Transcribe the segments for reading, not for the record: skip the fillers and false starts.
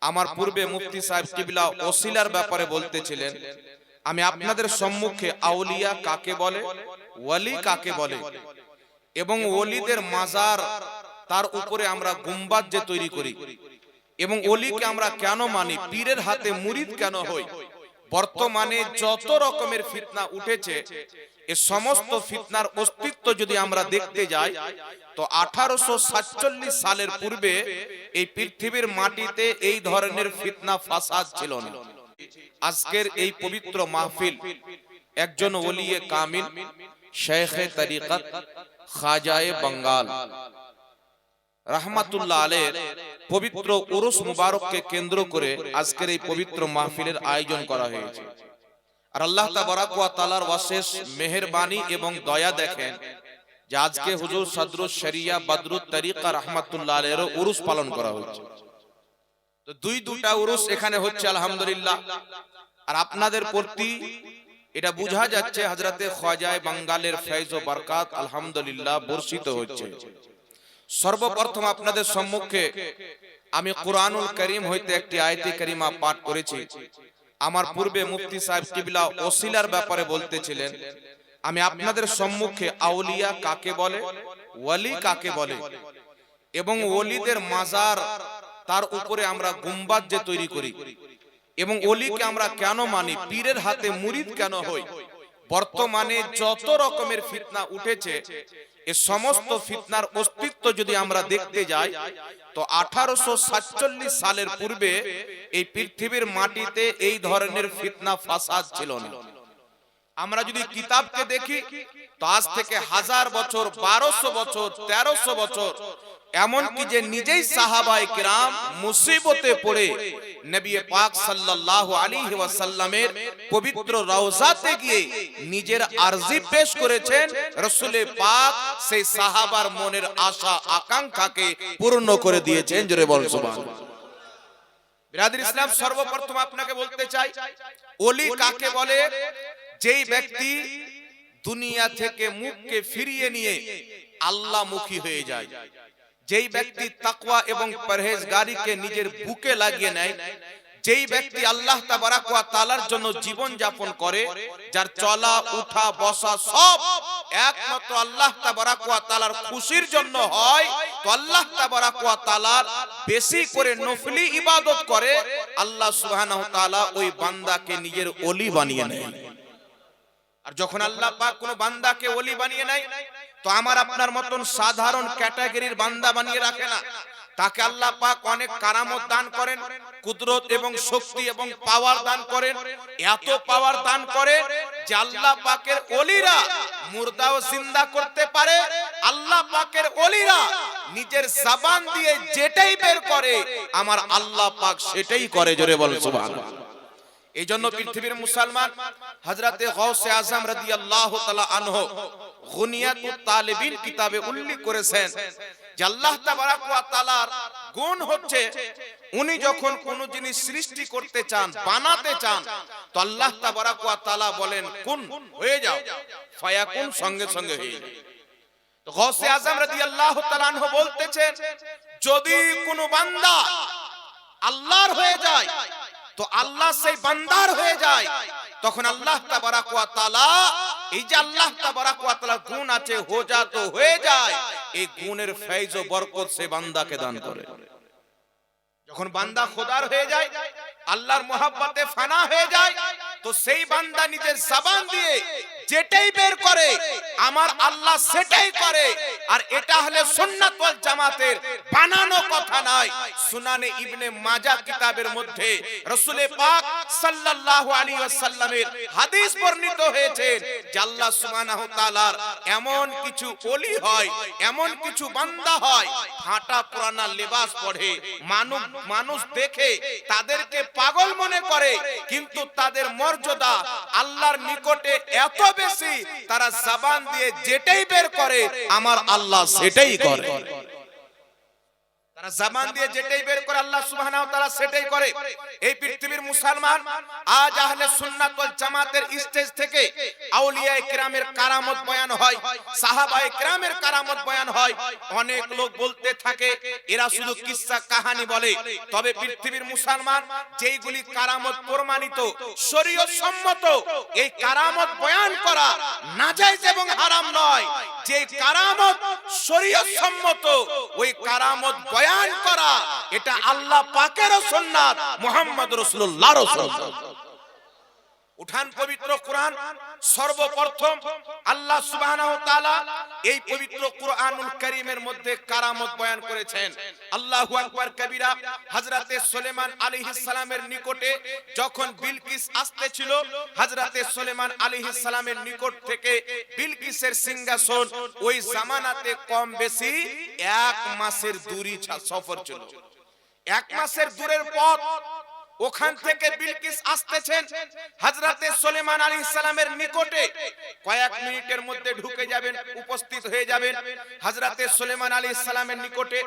আমার পূর্বে মুফতি সাহেব কিবলা ওসিলার ব্যাপারে বলতেছিলেন, আমি আপনাদের সম্মুখে আউলিয়া কাকে বলে, ওয়ালি কাকে বলে এবং ওলিদের মাজার তার উপরে আমরা গুম্বাদ যে তৈরি করি এবং ওলিকে আমরা কেন মানি, পীরের হাতে মুরিদ কেন হই, বর্তমানে যত রকমের ফিতনা উঠেছে এ সমস্ত ফিতনার অস্তিত্ব যদি আমরা দেখতে যাই তো 1847 সালের পূর্বে এই পৃথিবীর মাটিতে এই ধরনের ফিতনা ফাসাদ ছিল না। আজকের এই পবিত্র মাহফিল একজন ওলিয়ে কামিল শেখে তরিকত খাজায়ে বাঙ্গাল রাহমাতুল্লাহ আলাইহির পবিত্র উরুস মুবারককে কেন্দ্র করে আজকের এই পবিত্র মাহফিলের আয়োজন করা হয়েছে। আর আল্লাহ তাবারাক ওয়া তাআলার অশেষ মেহেরবানি এবং দয়া দেখেন যে আজকে হুজুর সদরুস শরিয়া বদরুত তরিকা রাহমাতুল্লাহ আলাইহির উরুস পালন করা হচ্ছে। তো দুইটা উরুস এখানে হচ্ছে আলহামদুলিল্লাহ। আর আপনাদের প্রতি এটা বোঝা যাচ্ছে হযরতে খাজায়ে বাঙ্গালের ফয়জ ও বরকত আলহামদুলিল্লাহ বর্ষিত হচ্ছে। সর্বপ্রথম আপনাদের সম্মুখে আমি কুরআনুল কারীম হইতে একটি আয়াতে কারিমা পাঠ করেছি। আমার পূর্বে মুফতি সাহেব কিবলা ওসিলার ব্যাপারে বলতেছিলেন, আমি আপনাদের সম্মুখে আউলিয়া কাকে বলে, ওয়ালি কাকে বলে এবং ওলিদের মাজার তার উপরে আমরা গুম্বাদ যে তৈরি করি এবং ওলিকে আমরা কেন মানি, পীরের হাতে মুরিদ কেন হই, বর্তমানে যত রকমের ফিতনা উঠেছে এ সমস্ত ফিতনার অস্তিত্ব যদি আমরা দেখতে যাই তো 1847 সালের পূর্বে এই পৃথিবীর মাটিতে এই ধরনের ফিতনা ফাসাদ ছিল না। আমরা যদি কিতাবকে দেখি তো আজ থেকে 1000 বছর, 1200 বছর, 1300 বছর, এমন কি যে নিজেই সাহাবায়ে কিরাম মুসিবতে পড়ে নবী পাক সাল্লাল্লাহু আলাইহি ওয়াসাল্লামের পবিত্র রওজাতে গিয়ে নিজের আরজি পেশ করেছেন। রাসূল পাক সেই সাহাবার মনের আশা আকাঙ্ক্ষাকে পূর্ণ করে দিয়েছেন। জোরে বল সুবহানাল্লাহ। বিরাদর ইসলাম, সর্বপ্রথম আপনাকে বলতে চাই ওলি কাকে বলে, যেই ব্যক্তি দুনিয়া থেকে মুখকে ফিরিয়ে নিয়ে আল্লাহমুখী হয়ে যায়, যেই ব্যক্তি তাকওয়া এবং পরহেজগারিকে নিজের বুকে লাগিয়ে নেয়, যেই ব্যক্তি আল্লাহ তাবারাক ওয়া তাআলার জন্য জীবন যাপন করে, যার চলা উঠা বসা সব একমাত্র আল্লাহ তাবারাক ওয়া তাআলার খুশির জন্য হয়, তো আল্লাহ তাবারাক ওয়া তাআলার বেশি করে নফলি ইবাদত করে, আল্লাহ সুবহানাহু ওয়া তাআলা ওই বান্দাকে নিজের ওলি বানিয়ে নেয়। আর যখন আল্লাহ পাক কোন বান্দাকে ওলি বানিয়ে নেয় তো আমার আপনার মতন সাধারণ ক্যাটাগরির বান্দা বানিয়ে রাখে না, তাকে আল্লাহ পাক অনেক কারামত দান করেন, কুদরত এবং শক্তি এবং পাওয়ার দান করেন। এত পাওয়ার দান করে যে আল্লাহ পাকের ওলিরা মুর্দাও জিন্দা করতে পারে। আল্লাহ পাকের ওলিরা নিজের জবান দিয়ে যেটাই বের করে আমার আল্লাহ পাক সেটাই করে। জোরে বল সুবহানাল্লাহ। এই জন্য পৃথিবীর মুসলমান হযরতে গাউসে আজম রাদিয়াল্লাহু তাআলা আনহু গুনিয়াতুত তালিবিন কিতাবে উল্লেখ করেছেন যে আল্লাহ তাবারাক ওয়া তাআলার গুণ হচ্ছে উনি যখন কোন জিনিস সৃষ্টি করতে চান, বানাতে চান, তো আল্লাহ তাবারাক ওয়া তাআলা বলেন কুন, হয়ে যাও, ফায়াকুন, সঙ্গে সঙ্গে হয়ে যায়। তো গাউসে আজম রাদিয়াল্লাহু তাআলা আনহু বলতেছেন, যদি কোন বান্দা আল্লাহর হয়ে যায় তো আল্লাহ সেই বান্দার হয়ে যায়, তখন আল্লাহ তাবারাক ওয়া তাআলা এই যে আল্লাহ তাবারাক ওয়া তাআলার গুণ আছে, হো যা তো হয়ে যায়, এই গুণের ফয়জ ও বরকত সে বান্দাকে দান করে। যখন বান্দা খোদার হয়ে যায়, আল্লাহর মহব্বতে ফানা হয়ে যায়, তো সেই বান্দা নিজের জবান দিয়ে যেটাই বের করে আমার আল্লাহ সেটাই করে। আর এটা হলে সুন্নাত ওয়াল জামাতের বানানো কথা নয়। সুনানে ইবনে মাজাহ কিতাবের মধ্যে রাসূল পাক সাল্লাল্লাহু আলাইহি ওয়াসাল্লামের হাদিস বর্ণিত হয়েছে যে আল্লাহ সুবহানাহু ওয়া তাআলার এমন কিছু ওলি হয়, এমন কিছু বান্দা হয়, ফাটা পুরানা লেবাস পরে মানুষ দেখে তাদেরকে পাগল মনে করে, কিন্তু তাদের মর্যাদা আল্লাহর নিকটে এত বেশি, তারা জবান দিয়ে যেটাই বের করে আমার আল্লাহ সেটাই করে। তারা জবান দিয়ে যেটাই বের করে আল্লাহ সুবহানাহু ওয়া তাআলা সেটাই করে। এই পৃথিবীর মুসলমান আজ আহলে সুন্নাত ওয়াল জামাতের স্টেজ থেকে আউলিয়ায়ে কেরামের কারামত বয়ান হয়, সাহাবায়ে কেরামের কারামত বয়ান হয়। অনেক লোক বলতে থাকে এরা শুধু কিসসা কাহিনী বলে। তবে পৃথিবীর মুসলমান যেইগুলি কারামত প্রমাণিত শরীয়ত সম্মত, এই কারামত বয়ান করা নাজায়েজ এবং হারাম নয়। যে কারামত শরীয়ত সম্মত ওই কারামত বয়ান করা এটা আল্লাহ পাকের সুন্নাত, মুহাম্মদ রাসূলুল্লাহর সুন্নাত। উঠান পবিত্র কোরআন। সর্বপ্রথম আল্লাহ সুবহানাহু ওয়া তাআলা এই পবিত্র কোরআনুল কারীমের মধ্যে কারামত বয়ান করেছেন। আল্লাহু আকবার কবীরা। হযরতে সুলাইমান আলাইহিস সালামের নিকটে যখন বিলকিস আসতেছিল, হযরতে সুলাইমান আলাইহিস সালামের নিকট থেকে বিলকিসের সিংহাসন ওই জামানাতে কম বেশি 1 মাসের দূরি সফর ছিল। 1 মাসের দূরের পথ। ওখান থেকে বিলকিস আসতেছেন হযরতে সুলাইমান আলাইহিস সালামের নিকটে। কয়েক মিনিটের মধ্যে ঢুকে যাবেন, উপস্থিত হয়ে যাবেন হযরতে সুলাইমান আলাইহিস সালামের নিকটে।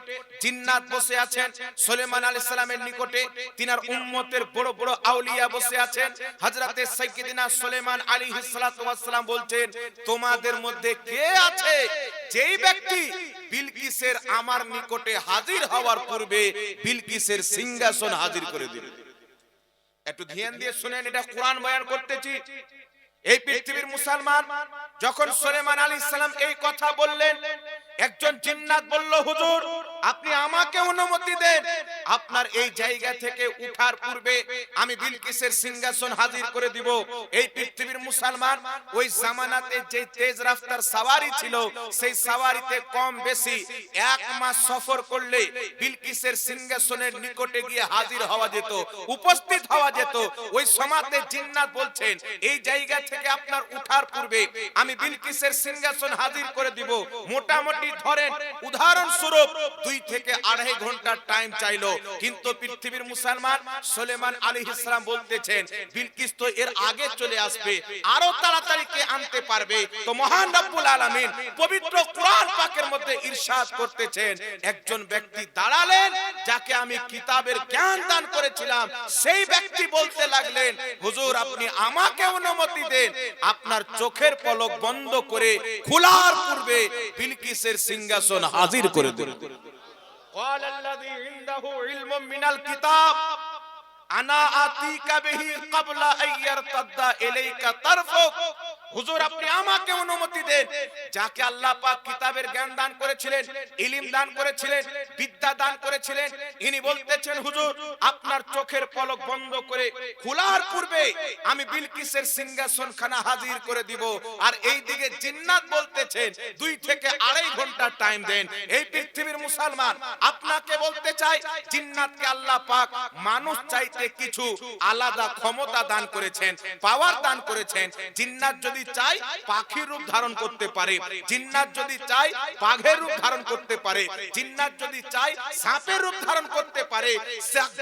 জিন্নাত বসে আছেন সুলাইমান আলাইহিস সালামের নিকটে। তিনার উম্মতের বড় বড় আউলিয়া বসে আছেন। হযরতে সাইয়্যিদিনা সুলাইমান আলাইহিস সালাতু ওয়াস সালাম বলছেন, তোমাদের মধ্যে কে আছে যেই ব্যক্তি বিলকিসের আমার নিকটে হাজির হওয়ার পূর্বে বিলকিসের সিংহাসন হাজির করে দিবে? একটু ধ্যান দিয়ে শুনেন, এটা কোরআন বয়ান করতেছি। এই পৃথিবীর মুসলমান যখন সুলাইমান আলাইহিস সালাম এই কথা বললেন, একজন জিন্নাত বলল, হুজুর আপনি আমাকে অনুমতি দেন, আপনার এই জায়গা থেকে উঠার পূর্বে আমি বিলকিসের সিংহাসন হাজির করে দিব। এই পৃথিবীর মুসলমান ওই জামানাতে যে তেজ রাফতার সওয়ারি ছিল, সেই সওয়ারিতে কম বেশি 1 মাস সফর করলে বিলকিসের সিংহাসনের নিকটে গিয়ে হাজির হওয়া যেত, উপস্থিত হওয়া যেত। ওই সমাতে জিন্নাত বলছেন, এই জায়গা থেকে আপনার উঠার পূর্বে আমি বিলকিসের সিংহাসন হাজির করে দিব। মোটামুটি ধরেন উদাহরণ স্বরূপ 2 থেকে 2.5 ঘন্টা টাইম চাইলো। কিন্তু পৃথিবীর মুসলমান সুলাইমান আলাইহিস সালাম বলতেছেন, বিলকিস তো এর আগে চলে আসবে, আরো তাড়াতাড়ি কে আনতে পারবে? তো মহান রব্বুল আলামিন পবিত্র কোরআন পাকের মধ্যে ইরশাদ করতেছেন, একজন ব্যক্তি দাঁড়ালেন যাকে আমি কিতাবের জ্ঞান দান করেছিলাম। সেই ব্যক্তি বলতে লাগলেন, হুজুর আপনি আমাকে অনুমতি দেন, আপনার চোখের পলক বন্ধ করে খোলার পূর্বে বিলকিসের সিংহাসন হাজির করে দেন। قال الذي عنده علم من الكتاب انا اتيك به قبل ان يرتد اليك طرفك। হুজুর আপনি আমাকে অনুমতি দেন, যাকে আল্লাহ পাক কিতাবের জ্ঞান দান করেছিলেন, ইলম দান করেছিলেন, বিদ্যা দান করেছিলেন, ইনি বলতেছেন হুজুর আপনার চোখের পলক বন্ধ করে খোলার পূর্বে আমি বিলকিসের সিংহাসনখানা হাজির করে দিব। আর এই দিকে জিন্নাত বলতেছেন 2 থেকে 2.5 ঘন্টা টাইম দেন। এই পৃথিবীর মুসলমান আপনাকে বলতে চাই, জিন্নাতকে আল্লাহ পাক মানুষ চাইতে কিছু আলাদা ক্ষমতা দান করেছেন, পাওয়ার দান করেছেন। জিন্নাত যদি চাই পাখির রূপ ধারণ করতে পারে, জিন্নাত যদি চাই বাঘের রূপ ধারণ করতে পারে, জিন্নাত যদি চাই সাপের রূপ ধারণ করতে পারে।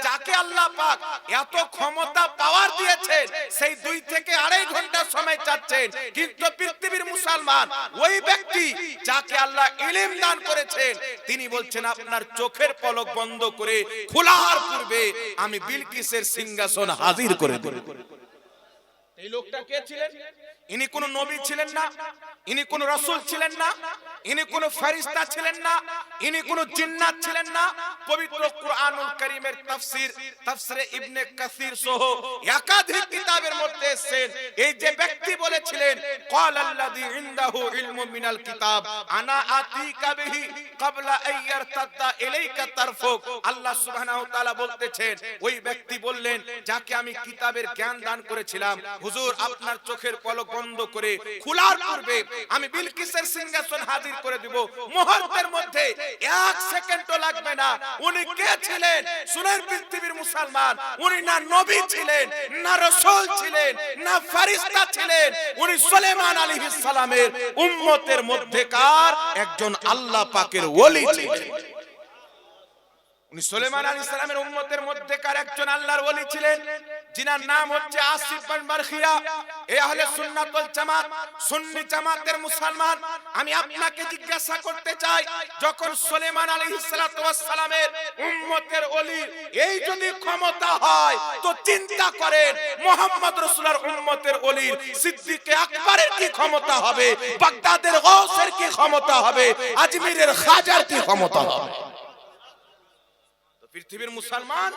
যাকে আল্লাহ পাক এত ক্ষমতা পাওয়ার দিয়েছেন, সেই 2 থেকে 2.5 ঘন্টা সময় চাচ্ছেন। কিন্তু পৃথিবীর মুসলমান ওই ব্যক্তি যাকে আল্লাহ ইলম দান করেছেন, তিনি বলছেন আপনার চোখের পলক বন্ধ করে খোলার পূর্বে আমি বিলকিসের সিংহাসন হাজির করে দেব। এই লোকটা কে ছিলেন? ইনি কোন নবী ছিলেন না, ইনি কোন রাসূল ছিলেন না, ইনি কোন ফেরেশতা ছিলেন না, ইনি কোন জিন্নাত ছিলেন না। পবিত্র কোরআনুল কারীমের তাফসীরে ইবনে কাসির সহ একাধিক কিতাবের মধ্যে এসেছে, এই যে ব্যক্তি বলেছিলেন ক্বালাল্লাযী ইনদাহু ইলমু মিনাল কিতাব আনা আতিকা বিহি ক্বাবলা আইয়ারতাদা ইলাইকা তারফুক। আল্লাহ সুবহানাহু ওয়া তাআলা বলতেছেন, ওই ব্যক্তি বললেন যাকে আমি কিতাবের জ্ঞান দান করেছিলাম, হুজুর আপনার চোখের পলক বন্ধ করে খোলার পূর্বে আমি বিলকিসের সিংহাসন হাজির করে দিব। মুহূর্তের মধ্যে 1 সেকেন্ডও লাগবে না। উনি কে ছিলেন? শুনেন পৃথিবীর মুসলমান, উনি না নবী ছিলেন, না রাসূল ছিলেন, না ফেরেশতা ছিলেন। উনি সুলাইমান আলাইহিস সালামের উম্মতের মধ্যেকার একজন আল্লাহ পাকের ওলি ছিলেন। উনি সুলাইমান আলাইহিস সালামের উম্মতের মধ্যেকার একজন আল্লাহর ওলি ছিলেন। जिनार नाम হচ্ছে আসিফ বিন বারখিয়া, এই আহলে সুন্নাত ওয়াল জামাত সুন্নি জামাতের মুসলমান। আমি আপনাকে জিজ্ঞাসা করতে চাই, যখন সুলাইমান আলাইহিস সালাতু ওয়াস সালামের উম্মতের ওলি এই যদি ক্ষমতা হয়, তো চিন্তা করেন মুহাম্মদ রাসূলের উম্মতের ওলির সিদ্দিকে আকবরের কি ক্ষমতা হবে, বাগদাদের গাউসের কি ক্ষমতা হবে, আজমিরের খাজার কি ক্ষমতা হবে। পৃথিবীর মুসলমান,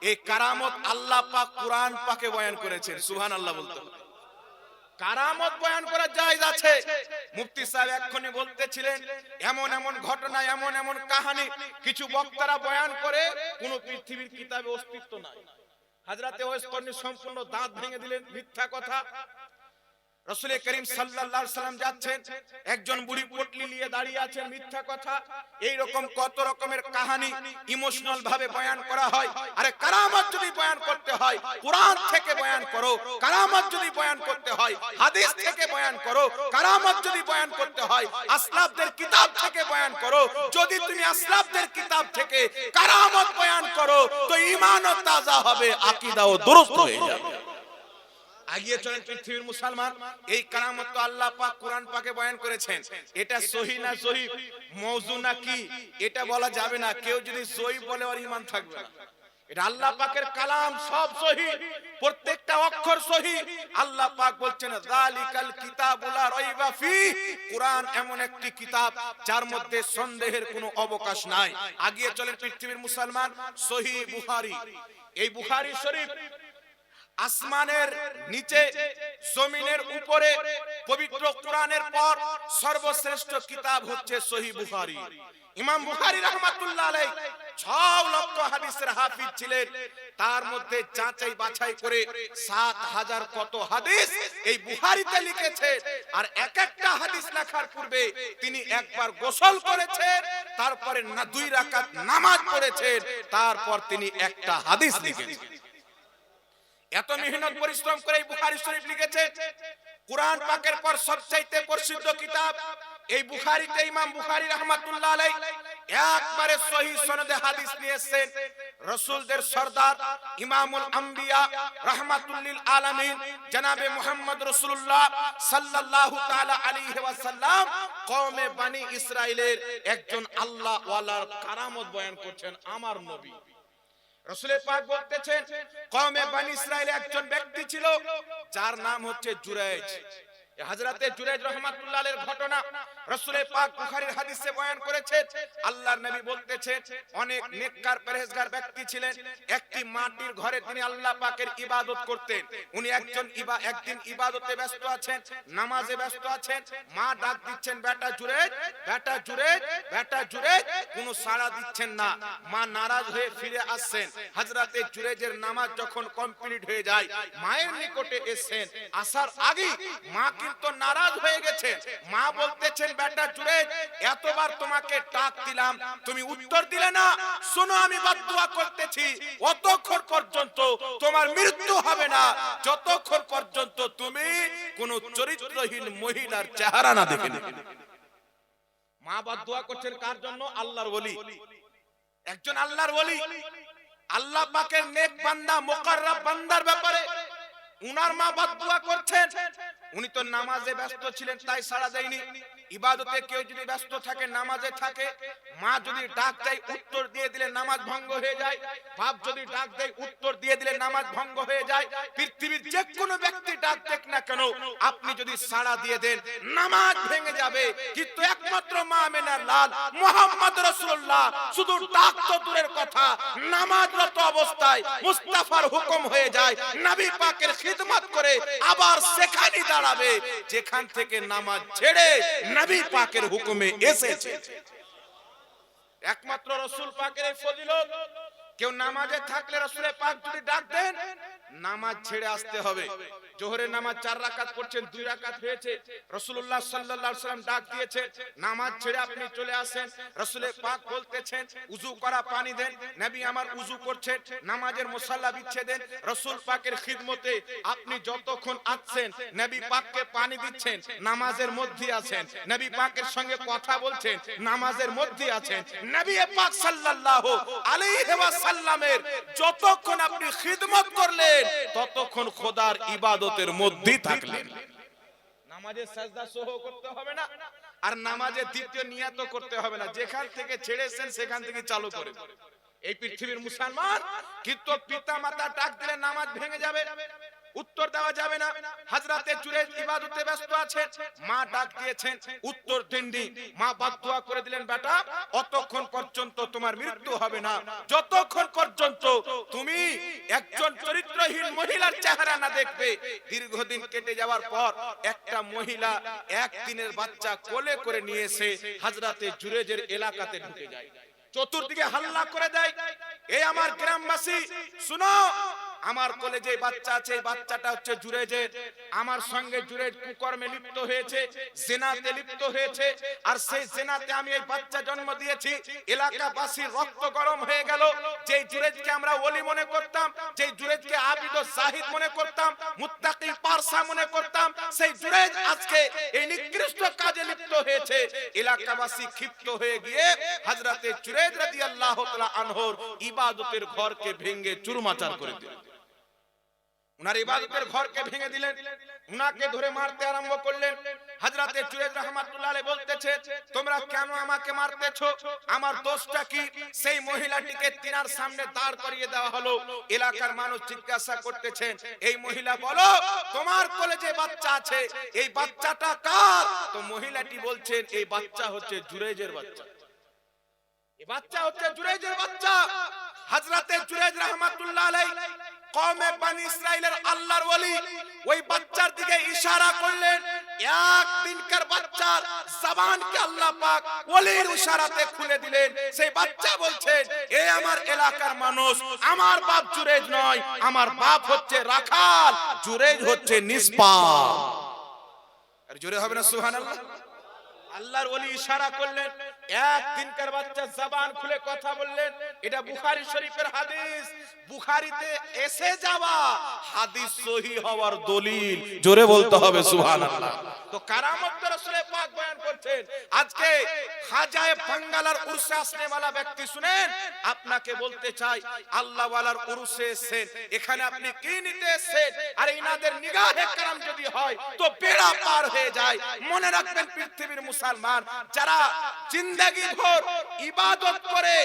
এই কারামত আল্লাহ পাক কুরআন পাকে বয়ান করেছেন। সুবহানাল্লাহ বলতে হবে। কারামত বয়ান করা জায়েজ আছে। মুফতি সাহেব এক্ষুনি বলতেছিলেন এমন এমন ঘটনা, এমন এমন কাহিনী কিছু বক্তারা বয়ান করে, কোন পৃথিবীর কিতাবে অস্তিত্ব নাই। হযরতে ওয়াইস কর্ণী সম্পূর্ণ দাঁত ভেঙে দিলেন, মিথ্যা কথা। রাসূল করিম সাল্লাল্লাহু আলাইহি সাল্লাম যাচ্ছেন, একজন বুড়ি পটলি নিয়ে দাঁড়িয়ে আছেন, মিথ্যা কথা। এই রকম কত রকমের কাহিনী ইমোশনাল ভাবে বয়ান করা হয়। আরে কারামত যদি বয়ান করতে হয় কুরআন থেকে বয়ান করো, কারামত যদি বয়ান করতে হয় হাদিস থেকে বয়ান করো, কারামত যদি বয়ান করতে হয় আসলাফদের কিতাব থেকে বয়ান করো। যদি তুমি আসলাফদের কিতাব থেকে কারামত বয়ান করো, তো ঈমানও তাজা হবে, আকীদাও দুরুস্ত হয়ে যাবে। আগিয়ে চলেন পৃথিবীর মুসলমান, এই কারামত তো আল্লাহ পাক কুরআন পাকে বয়ান করেছেন। এটা সহিহ না জয়ীফ, মওযু না কি, এটা বলা যাবে না। কেউ যদি জয়ীফ বলে, ওর ঈমান থাকবে না। এটা আল্লাহ পাকের কালাম, সব সহিহ, প্রত্যেকটা অক্ষর সহিহ। আল্লাহ পাক বলছেন যালিকাল কিতাবু লা রাইবা ফীহ, কুরআন এমন একটি কিতাব যার মধ্যে সন্দেহের কোনো অবকাশ নাই। আগিয়ে চলেন পৃথিবীর মুসলমান, সহিহ বুখারী। এই বুখারী শরীফ আসমানের নিচে জমিনের উপরে পবিত্র কোরআনের পর সর্বশ্রেষ্ঠ কিতাব হচ্ছে সহিহ বুখারী। ইমাম বুখারী রাহমাতুল্লাহ আলাইহি 6 লক্ষ হাদিসের হাফিজ ছিলেন। তার মধ্যে যাচাই বাছাই করে 7000 কত হাদিস এই বুখারীতে লিখেছেন। আর এক একটা হাদিস লেখার পূর্বে তিনি একবার গোসল করেছেন, তারপরে 2 রাকাত নামাজ পড়েছেন, তারপর তিনি একটা হাদিস লিখেছেন। এত মেহনত পরিশ্রম করে এই বুখারী শরীফ লিখেছে। কুরআন পাকের পর সবচেয়ে প্রসিদ্ধ কিতাব এই বুখারীতে ইমাম বুখারী রাহমাতুল্লাহ আলাইহি একবারে সহিহ সনদে হাদিস নিয়েছেন। রাসূলদের সরদার ইমামুল আম্বিয়া রাহমাতুল লিল আলামিন জনাবে মুহাম্মদ রাসূলুল্লাহ সাল্লাল্লাহু তাআলা আলাইহি ওয়াসাল্লাম কওমে বনি ইসরাইলের একজন আল্লাহ ওয়ালার কারামত বয়ান করছেন। আমার নবী রাসূল পাক বলতেছেন, কওমে বনি ইসরাইলে একজন ব্যক্তি ছিল যার নাম হচ্ছে জুরাইজ। হযরতে জুরাইজ রাহমাতুল্লাহ আলাইহির ঘটনা রাসূল পাক বুখারীর হাদিসে বয়ান করেছেন। আল্লাহর নবী বলতেছেন, অনেক নেককার পরহেজগার ব্যক্তি ছিলেন। একটি মাটির ঘরে তিনি আল্লাহ পাকের ইবাদত করতেন। উনি একদিন ইবাদতে ব্যস্ত আছেন, নামাজে ব্যস্ত আছেন। মা ডাক দিচ্ছেন, বেটা জুরাইজ, বেটা জুরাইজ, বেটা জুরাইজ, কোনো সাড়া দিচ্ছেন না। মা নারাজ হয়ে ফিরে আসছেন। হযরতে জুরাইজের নামাজ যখন কমপ্লিট হয়ে যায়, মায়ের নিকটে এসেছেন। আসার আগে মা কিন্তু নারাজ হয়ে গেছেন। মা বলতেছেন, বেটা জুরাইজ, এতবার তোমাকে ডাক দিলাম, তুমি উত্তর দিলে না। শোনো, আমি বদদুয়া করতেছি, অতক্ষণ পর্যন্ত তোমার মৃত্যু হবে না যতক্ষণ পর্যন্ত তুমি কোন চরিত্রহীন মহিলার চেহারা না দেখে নেবে। মা বদদুয়া করছেন কার জন্য? আল্লাহর ওলি, একজন আল্লাহর ওলি, আল্লাহ পাকের নেক বান্দা, মুকাররব বান্দার ব্যাপারে উনার মা বদদুয়া করছেন। উনি তো নামাজে ব্যস্ত ছিলেন, তাই সাড়া দেয়নি। ইবাদতে কেউ যদি ব্যস্ত থাকে, নামাজে থাকে, মা যদি ডাক দেয় উত্তর দিয়ে দিলে নামাজ ভঙ্গ হয়ে যায়। বাপ যদি ডাক দেয় উত্তর দিয়ে দিলে নামাজ ভঙ্গ হয়ে যায়। পৃথিবীর যে কোনো ব্যক্তি ডাক দেখ না কেন, আপনি যদি সাড়া দিয়ে দেন নামাজ ভেঙে যাবে। কিন্তু একমাত্র মা আমেনার লাল মুহাম্মদ রাসূলুল্লাহ শুধু ডাক তো দূরের কথা, নামাজরত অবস্থায় মুস্তাফার হুকুম হয়ে যায়, নবী পাকের খিদমত করে আবার সেখানে দাঁড়াবে যেখান থেকে নামাজ ছেড়ে নবী পাকের হুকুমে এসেছে। একমাত্র রাসূল পাকের এই ফজিলত। কেউ নামাজে থাকলে রাসূল পাক যদি ডাক দেন, নামাজ ছেড়ে আসতে হবে। জোহরের নামাজ 4 রাকাত পড়ছেন, 2 রাকাত হয়েছে, রাসূলুল্লাহ সাল্লাল্লাহু আলাইহি ওয়াসাল্লাম ডাক দিয়েছেন, নামাজ ছেড়ে আপনি চলে আসেন। রাসূল পাক বলতেছেন, উযু করা পানি দেন। নবী আমার উযু করছেন, নামাজের মুসাল্লা বিছিয়ে দেন। রাসূল পাকের খিদমতে আপনি যতক্ষণ আছেন, নবী পাককে পানি দিচ্ছেন, নামাজের মধ্যে আছেন, নবী পাকের সঙ্গে কথা বলছেন, নামাজের মধ্যে আছেন। নবী পাক সাল্লাল্লাহু আলাইহি ওয়াসাল্লামের যতক্ষণ আপনি খিদমত করলেন, করলেন ততক্ষণ খোদার ইবাদতের মধ্যেই থাকলেন। নামাজে সাজদা সহ করতে হবে না, আর নামাজে দ্বিতীয় নিয়াত করতে হবে না, যেখান থেকে ছেড়েছেন সেখান থেকে চালু করে। এই পৃথিবীর মুসলমান কিন্তু পিতা মাতা ডাক দিলে নামাজ ভেঙে যাবে, উত্তর দেওয়া যাবে না। হযরতে জুরাইজ ইবাদতে ব্যস্ত আছেন, মা ডাক দিয়েছেন, উত্তর দেননি। মা বাদদুয়া করে দিলেন, বেটা অতক্ষণ পর্যন্ত তোমার মৃত্যু হবে না যতক্ষণ পর্যন্ত তুমি একজন চরিত্রহীন মহিলার চেহারা না দেখবে। দীর্ঘদিন কেটে যাওয়ার পর একটা মহিলা একদিনের বাচ্চা কোলে করে নিয়ে এসে হযরতে জুরাইজের এলাকাতে ঢুকে যায়, চতুর্দিকে হাল্লা করে দেয়, এই আমার গ্রামবাসী শুনো, আমার কোলে যে বাচ্চা আছে এই বাচ্চাটা হচ্ছে জুরাইজের, আমার সঙ্গে জুরাইজ কুকর্মে লিপ্ত হয়েছে, জিনাতে লিপ্ত হয়েছে, আর সেই জিনাতে আমি এই বাচ্চা জন্ম দিয়েছি। এলাকাবাসীর রক্ত গরম হয়ে গেল। যেই জুরাইজকে আমরা ওলি মনে করতাম, যেই জুরাইজকে আবিদ ও জাহিদ মনে করতাম, মুত্তাকি পারসা মনে করতাম, সেই জুরাইজ আজকে এই নিকৃষ্ট কাজে লিপ্ত হয়েছে। এলাকাবাসী ক্ষিপ্ত হয়ে গিয়ে হযরতে জুরাইজ রাদিয়াল্লাহু তাআলা আনহুর ইবাদতের ঘরকে ভেঙে চুরমাচার করে দিলেন। উনার ইবাদতের ঘরকে ভেঙে দিলেন, উনাকে ধরে মারতে আরম্ভ করলেন। হযরতে জুরাইজ রাহমাতুল্লাহ আলাইহি বলতেছে, তোমরা কেন আমাকে মারতেছো, আমার দোষটা কি? সেই মহিলাটিকে তিনার সামনে দাঁড় করিয়ে দেওয়া হলো। এলাকার মানুষ জিজ্ঞাসা করতেছেন, এই মহিলা বলো, তোমার কোলে যে বাচ্চা আছে এই বাচ্চাটা কার? তো মহিলাটি বলছেন, এই বাচ্চা হচ্ছে জুরাইজের বাচ্চা, এই বাচ্চা হচ্ছে জুরাইজের বাচ্চা। হযরতে জুরাইজ রাহমাতুল্লাহ আলাইহি কওমে বনি ইসরাইলের আল্লাহর ওলি ওই বাচ্চার দিকে ইশারা করলেন। একদিনকার বাচ্চার জবানকে আল্লাহ পাক ওলির ইশারাতে খুলে দিলেন। সেই বাচ্চা বলছেন, এ আমার এলাকার মানুষ, আমার বাপ জুরাইজ নয়, আমার বাপ হচ্ছে রাখাল, জুরাইজ হচ্ছে নিষ্পাপ। আর জোরে হবে না সুবহানাল্লাহ? আল্লাহর ওলি ইশারা করলেন, একদিনকার বাচ্চা জবান খুলে কথা বললেন। এটা বুখারী শরীফের হাদিস, বুখারীতে এসে যাওয়া হাদিস সহিহ হওয়ার দলিল। জোরে বলতে হবে সুবহানাল্লাহ। তো কারামত রাসূল পাক বয়ান করছেন। আজকে খাজায়ে বাঙ্গালার উরসে আসনে वाला ব্যক্তি শুনেন, আপনাকে বলতে চাই, আল্লাহ ওয়ালার উরসে এসেছেন, এখানে আপনি কি নিতে এসেছেন? আর ইনাদের নিগাহে کرام যদি হয় তো বেড়া পার হয়ে যায়। মনে রাখবেন, পৃথিবীর মুসলমান যারা জিন্দেগি ভর ইবাদত করে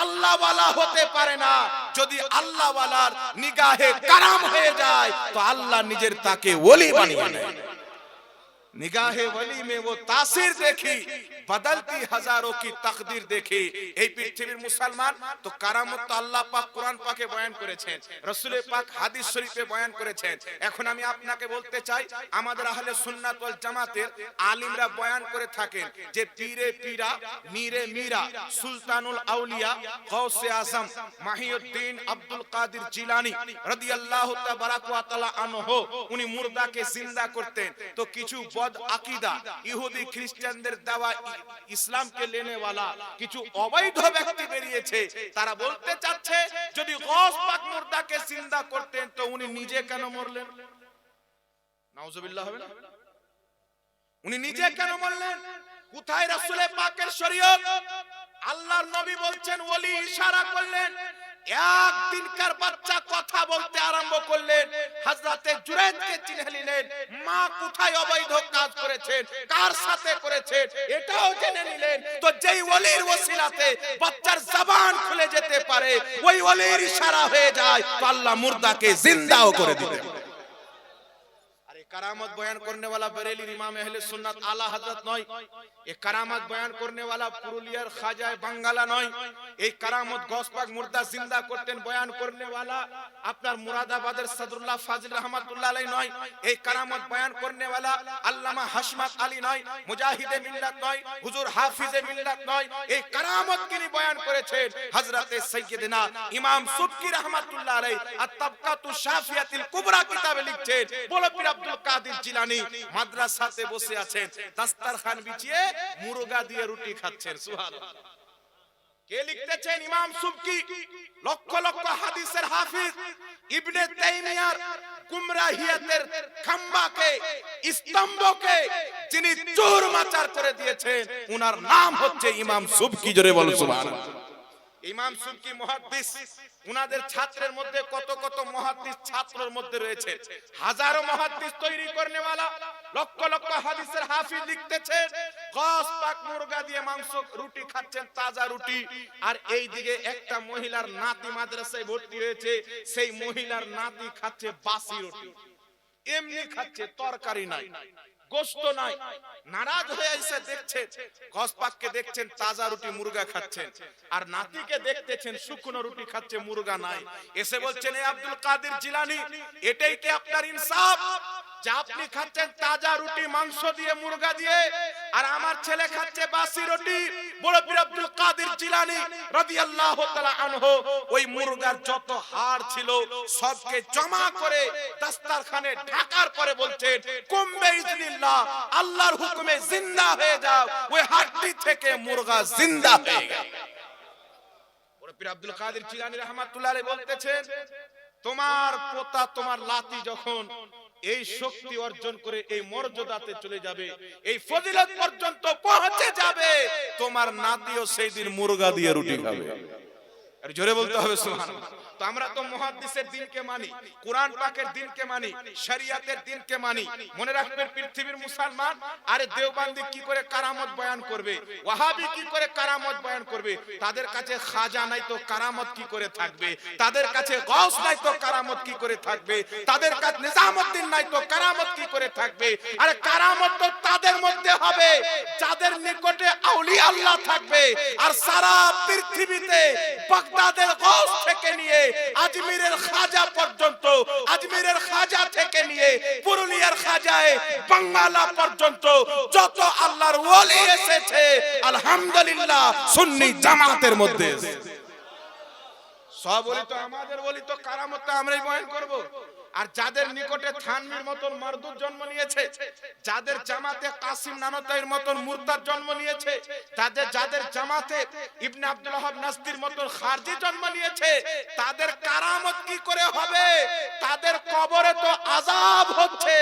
আল্লাহ ওয়ালা হতে পারে না, যদি আল্লাহ ওয়ালার নিগাহে کرام হয়ে যায় তো আল্লাহ নিজের তাকে ওলি বানিয়ে নেয়। निगाहे वली में वो तासीर देखी, बदलती हजारों की तकदीर देखी। এই পৃথিবীর মুসলমান তো কারামত তো আল্লাহ পাক কোরআন পাকে বয়ান করেছেন, রাসূল পাক হাদিস শরীফে বয়ান করেছেন। এখন আমি আপনাকে বলতে চাই, আমাদের আহলে সুন্নাত ওয়াল জামাতের আলিমরা বয়ান করে থাকেন যে পীরে পীরা, মীরে মীরা, সুলতানুল আউলিয়া, গৌসে আজম মাহিউদ্দিন আব্দুল কাদের জিলানী রাদিয়াল্লাহু তাআলা আনহু উনি মুর্দাকে জিন্দা করতেন। তো কিছু বদ আকীদা ইহুদি খ্রিস্টানদের দেওয়া ইসলামকে লেনে वाला কিছু অবৈধ ব্যক্তি বেরিয়েছে, তারা বলতে চাচ্ছে যদি গৌস পাক মুর্দাকে জিন্দা করতেন তো উনি নিজে কেন মরলেন? নাউজুবিল্লাহ হবে না? উনি নিজে কেন মরলেন? কোথায় রাসূল পাকের শরীয়ত? আল্লাহর নবী বলছেন, ওলি ইশারা করলেন, একদিনকার বাচ্চা কথা বলতে আরম্ভ করলেন। হযরতে জুরাইজকে চিনে নিলেন, মা কোথায় অবৈধ কাজ করেছেন, কার সাথে করেছেন এটাও জেনে নিলেন। তো যেই ওলির ওসিলাতে বাচ্চার জবান খুলে যেতে পারে, ওই ওলির ইশারা হয়ে যায় তো আল্লাহ মুর্দাকে জিন্দাও করে দিবেন। करामत बयान करने वाला बरेली इमाम अहले सुन्नत आला हजरत नय, ये करामत बयान करने वाला पुरुलियार खाजा बांगाला नय, ये करामत गौस पाक मुर्दा जिंदा करतेन बयान करने वाला আপনার মুরাদাবাদের সদরুল্লাহ ফাজিল রহমাতুল্লাহ আলাইহি নয়, এই কারামত বয়ান করনে वाला আল্লামা হাশমাত আলী নয়, মুজাহিদে মিল্লাত নয়, হুজুর হাফিজে মিল্লাত নয়, এই কারামত কিনি বয়ান করেছেন হযরতে সাইয়্যিদিনা ইমাম সুবকি রহমাতুল্লাহ আলাইহি আত-তাবকাতু শাফিয়াতুল কুবরা কিতাবে লিখছেন, বড় পীর আব্দুল কাদের জিলানী মাদ্রাসাতে বসে আছেন, দস্তরখান বিছিয়ে মুরগা দিয়ে রুটি খাচ্ছেন। সুবহানাল্লাহ। কে লিখতেছেন? ইমাম সুবকি, লক্ষ লক্ষ হাদিসের হাফিজ, ইবনে তাইমিয়ার গুমরাহিয়াতের খাম্বাকে, স্তম্ভকে যিনি চুরমাচার করে দিয়েছেন, উনার নাম হচ্ছে ইমাম সুবকি। জোরে বলুন সুবহানাল্লাহ। ইমাম সুবকি মুহাদ্দিস, উনাদের ছাত্রের মধ্যে কত কত মুহাদ্দিস ছাত্রের মধ্যে রয়েছে, হাজারো মুহাদ্দিস তৈরি করনেওয়ালা, লক্ষ লক্ষ হাদিসের হাফিজ লিখতেছেন, গস পাক মুরগা দিয়ে মাংস রুটি খাচ্ছেন, তাজা রুটি। আর এই দিকে একটা মহিলার নাতি মাদ্রাসায় ভর্তি হয়েছে, সেই মহিলার নাতি খাচ্ছে বাসি রুটি, এমনি খাচ্ছে, তরকারি নাই, গোশত নাই। নারাজ হয়ে এসে দেখছেন, গস পাককে দেখছেন তাজা রুটি মুরগা খাচ্ছেন, আর নাতিকে দেখতেছেন শুকনো রুটি খাচ্ছে, মুরগা নাই। এসে বলছেন, এ আব্দুল কাদের জিলানী, এটাই কি আপনার ইনসাফ যে আপনি খাচ্ছেন তাজা রুটি মাংস দিয়ে, মুরগা দিয়ে, আর আমার ছেলে খাচ্ছে বাসি রুটি? বড় পীর আব্দুল কাদের জিলানী রাদিয়াল্লাহু তাআলা আনহু ওই মুরগার যত হাড় ছিল সবকে জমা করে দস্তরখানে ঢাকার পরে বলছেন, কুম বিইজনিল্লাহ, আল্লাহর হুকুমে জিন্দা হয়ে যাও। ওই হাড়টি থেকে মুরগা জিন্দা হয়ে গেল। বড় পীর আব্দুল কাদের জিলানী রাহমাতুল্লাহ আলাইহি বলতেছেন, তোমার পোতা, তোমার লাতি যখন এই শক্তি অর্জন করে এই মর্যাদাতে চলে যাবে, এই ফজিলত পর্যন্ত পৌঁছে যাবে, তোমার নাতিও সেই দিন মুরগা দিয়ে রুটি খাবে। আর জোরে বলতে হবে সুবহানাল্লাহ। তো আমরা তো মুহাদ্দিসের দ্বীনকে মানি, কোরআন পাকের দ্বীনকে মানি, শরিয়াতের দ্বীনকে মানি। মনে রাখবেন পৃথিবীর মুসলমান, আরে দেওবন্দি কি করে কারামত বয়ান করবে, ওয়াহাবি কি করে কারামত বয়ান করবে? তাদের কাছে খাজা নাই তো কারামত কি করে থাকবে? তাদের কাছে গাউস নাই তো কারামত কি করে থাকবে? তাদের কাছে নিজামউদ্দিন নাই তো কারামত কি করে থাকবে? আরে কারামত তো তাদের মধ্যে হবে যাদের নিকটে আউলিয়া আল্লাহ থাকবে। আর সারা পৃথিবীতে বাগদাদের গাউস থেকে নিয়ে আজমিরের খাজা পর্যন্ত, আজমিরের খাজা থেকে নিয়ে পুরুলিয়ার খাজায় বাংলা পর্যন্ত যত আল্লাহর ওলি এসেছে, আলহামদুলিল্লাহ সুন্নি জামাতের মধ্যে সব ওলি তো আমাদের ওলি, তো কারামত আমরাই বয়ান করব। আর যাদের নিকটে থানভীর মতন মারদুদ জন্ম নিয়েছে, যাদের জামাতে কাসিম নানতাইর মতন মুরতাদ জন্ম নিয়েছে, যাদের জামাতে ইবনে আব্দুল ওয়াহাব নাসদির মতন খারজি জন্ম নিয়েছে, তাদের কারামত কি করে হবে? তাদের কবরে তো আযাব হচ্ছে।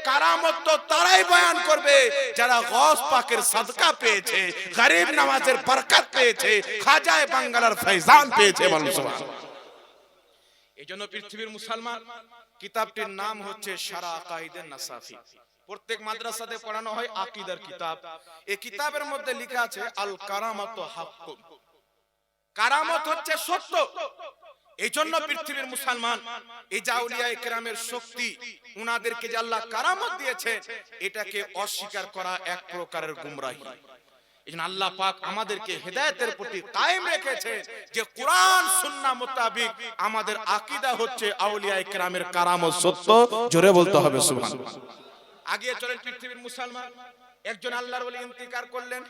কারামত তো তারাই বয়ান করবে যারা গওস পাকের সাদকা পেয়েছে, গরিব নওয়াজের বরকত পেয়েছে, খাজায়ে বাংলার ফয়জান পেয়েছে। বলুন সুবহানাল্লাহ। এজন্য পৃথিবীর মুসলমান, কিতাবটির নাম হচ্ছে শারা আকাইদে নাসাফি। প্রত্যেক মাদ্রাসাতে পড়ানো হয় আকীদার কিতাব। এই কিতাবের মধ্যে লেখা আছে আল কারামাতু হাক্কুন, কারামত হচ্ছে সত্য। এইজন্য পৃথিবীর মুসলমান, এই যে আউলিয়ায়ে কেরামের শক্তি, উনাদেরকে যে আল্লাহ কারামত দিয়েছে, এটাকে অস্বীকার করা এক প্রকারের গুমরাহি। এজন্য আল্লাহ পাক আমাদেরকে হেদায়েতের প্রতি কায়েম রেখেছে যে কোরআন সুন্নাহ মোতাবেক আমাদের আকীদা হচ্ছে আউলিয়ায়ে কেরামের কারামত সত্য। জোরে বলতে হবে সুবহানাল্লাহ। আগে চলেন পৃথিবীর মুসলমান, একজন আল্লাহর ওলি ইন্তিকাল করলেন।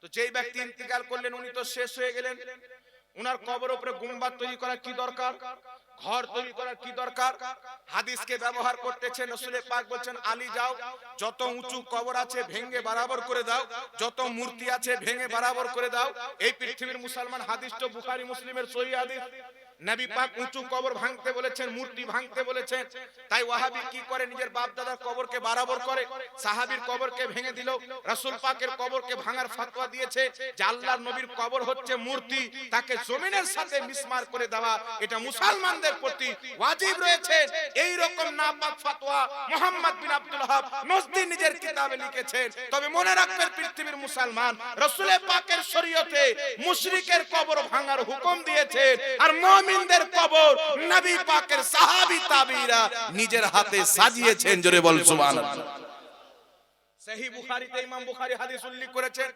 তো যেই ব্যক্তি ইন্তিকাল করলেন উনি তো শেষ হয়ে গেলেন, উনার কবরের উপরে গুম্বাদ তৈরি করা কি দরকার, ঘর তৈরি করার কি দরকার? হাদিসকে ব্যবহার করতেছেন, রাসূল পাক বলেন, আলী যাও, যত উঁচু কবর আছে ভেঙে বরাবর করে দাও, যত মূর্তি আছে ভেঙে বরাবর করে দাও। এই পৃথিবীর মুসলমান, হাদিস তো বুখারী মুসলিমের সহিহ হাদিস, নবী পাক উঁচু কবর ভাঙতে বলেছেন, মূর্তি ভাঙতে বলেছেন। তাই ওয়াহাবি কি করে? নিজের বাপ দাদার কবরকে বরাবর করে, সাহাবীর কবরকে ভেঙে দিল। রাসূল পাকের কবরকে ভাঙার ফতোয়া দিয়েছে যে আল্লাহর নবীর কবর হচ্ছে মূর্তি, তাকে জমিনের সাথে মিসমার করে দেওয়া এটা মুসলমানদের প্রতি ওয়াজিব রয়েছে। এই রকম নাপাক ফতোয়া মুহাম্মদ বিন আব্দুল ওয়াহাব নজদি নিজের কিতাবে লিখেছেন। তবে মনে রাখবেন পৃথিবীর মুসলমান, রাসূল পাকের শরীয়তে মুশরিকের কবর ভাঙার হুকুম দিয়েছে, আর মুমিনদের কবর নবী পাকের সাহাবী তাবেঈরা নিজের হাতে সাজিয়েছেন। জোরে বল সুবহানাল্লাহ। সহিহ বুখারীতে ইমাম বুখারী হাদিস উল্লেখ করেছেন,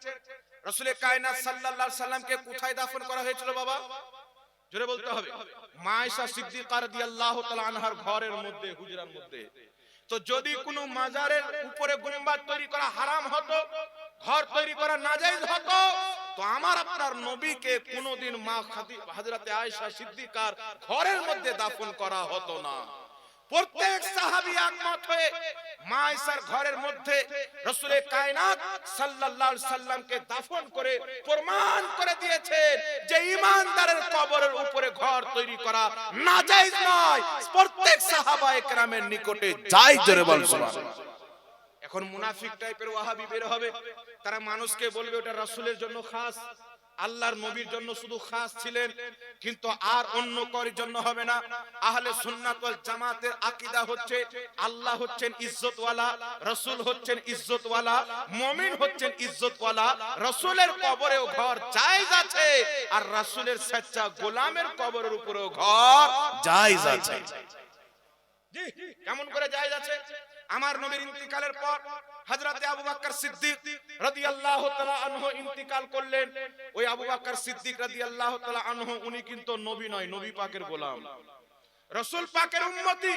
রাসূল কায়নাত সাল্লাল্লাহু আলাইহি সাল্লামকে কোথায় দাফন করা হয়েছিল বাবা? জোরে বলতে হবে। মা আয়েশা সিদ্দিকা রাদিয়াল্লাহু তাআলা আনহার ঘরের মধ্যে, হুজরার মধ্যে। তো যদি কোনো মাজারের উপরে গুম্বাদ তৈরি করা হারাম হতো, ঘর তৈরি করা নাজায়েজ হতো, তো আমার আপনার নবীকে কোনোদিন মা হযরতে আয়েশা সিদ্দিকার ঘরের মধ্যে দাফন করা হতো না। প্রত্যেক সাহাবী একমত হয়ে মা আয়েশার ঘরের মধ্যে রাসূলে কায়নাত সাল্লাল্লাহু আলাইহি সাল্লামকে দাফন করে প্রমাণ করে দিয়েছেন যে ঈমানদারের কবরের উপরে ঘর তৈরি করা নাজায়েজ নয়। প্রত্যেক সাহাবায়ে কেরামের নিকটে জায়েজ। জোরে বল সুবহানাল্লাহ। এখন মুনাফিক টাইপের ওয়াহাবি বের হবে, তারা মানুষকে বলবে ওটা রাসূলের জন্য খাস, আল্লাহর নবীর জন্য শুধু খাস ছিলেন, কিন্তু আর অন্য কারোর জন্য হবে না। আহলে সুন্নাত ওয়াল জামাতের আকীদা হচ্ছে আল্লাহ হচ্ছেন ইজ্জতওয়ালা, রাসূল হচ্ছেন ইজ্জতওয়ালা, মুমিন হচ্ছেন ইজ্জতওয়ালা। রাসূলের কবরেও ঘর জায়েজ আছে, আর রাসূলের সচ্চা গোলামের কবরের উপরেও ঘর জায়েজ আছে। জি, কেমন করে জায়েজ আছে? আমার নবীর ইন্তিকালের পর হযরতে আবু বকর সিদ্দিক রাদিয়াল্লাহু তাআলা আনহু ইন্তিকাল করলেন। ওই আবু বকর সিদ্দিক রাদিয়াল্লাহু তাআলা আনহু উনি কিন্তু নবী নয়, নবী পাকের গোলাম, রাসূল পাকের উম্মতি,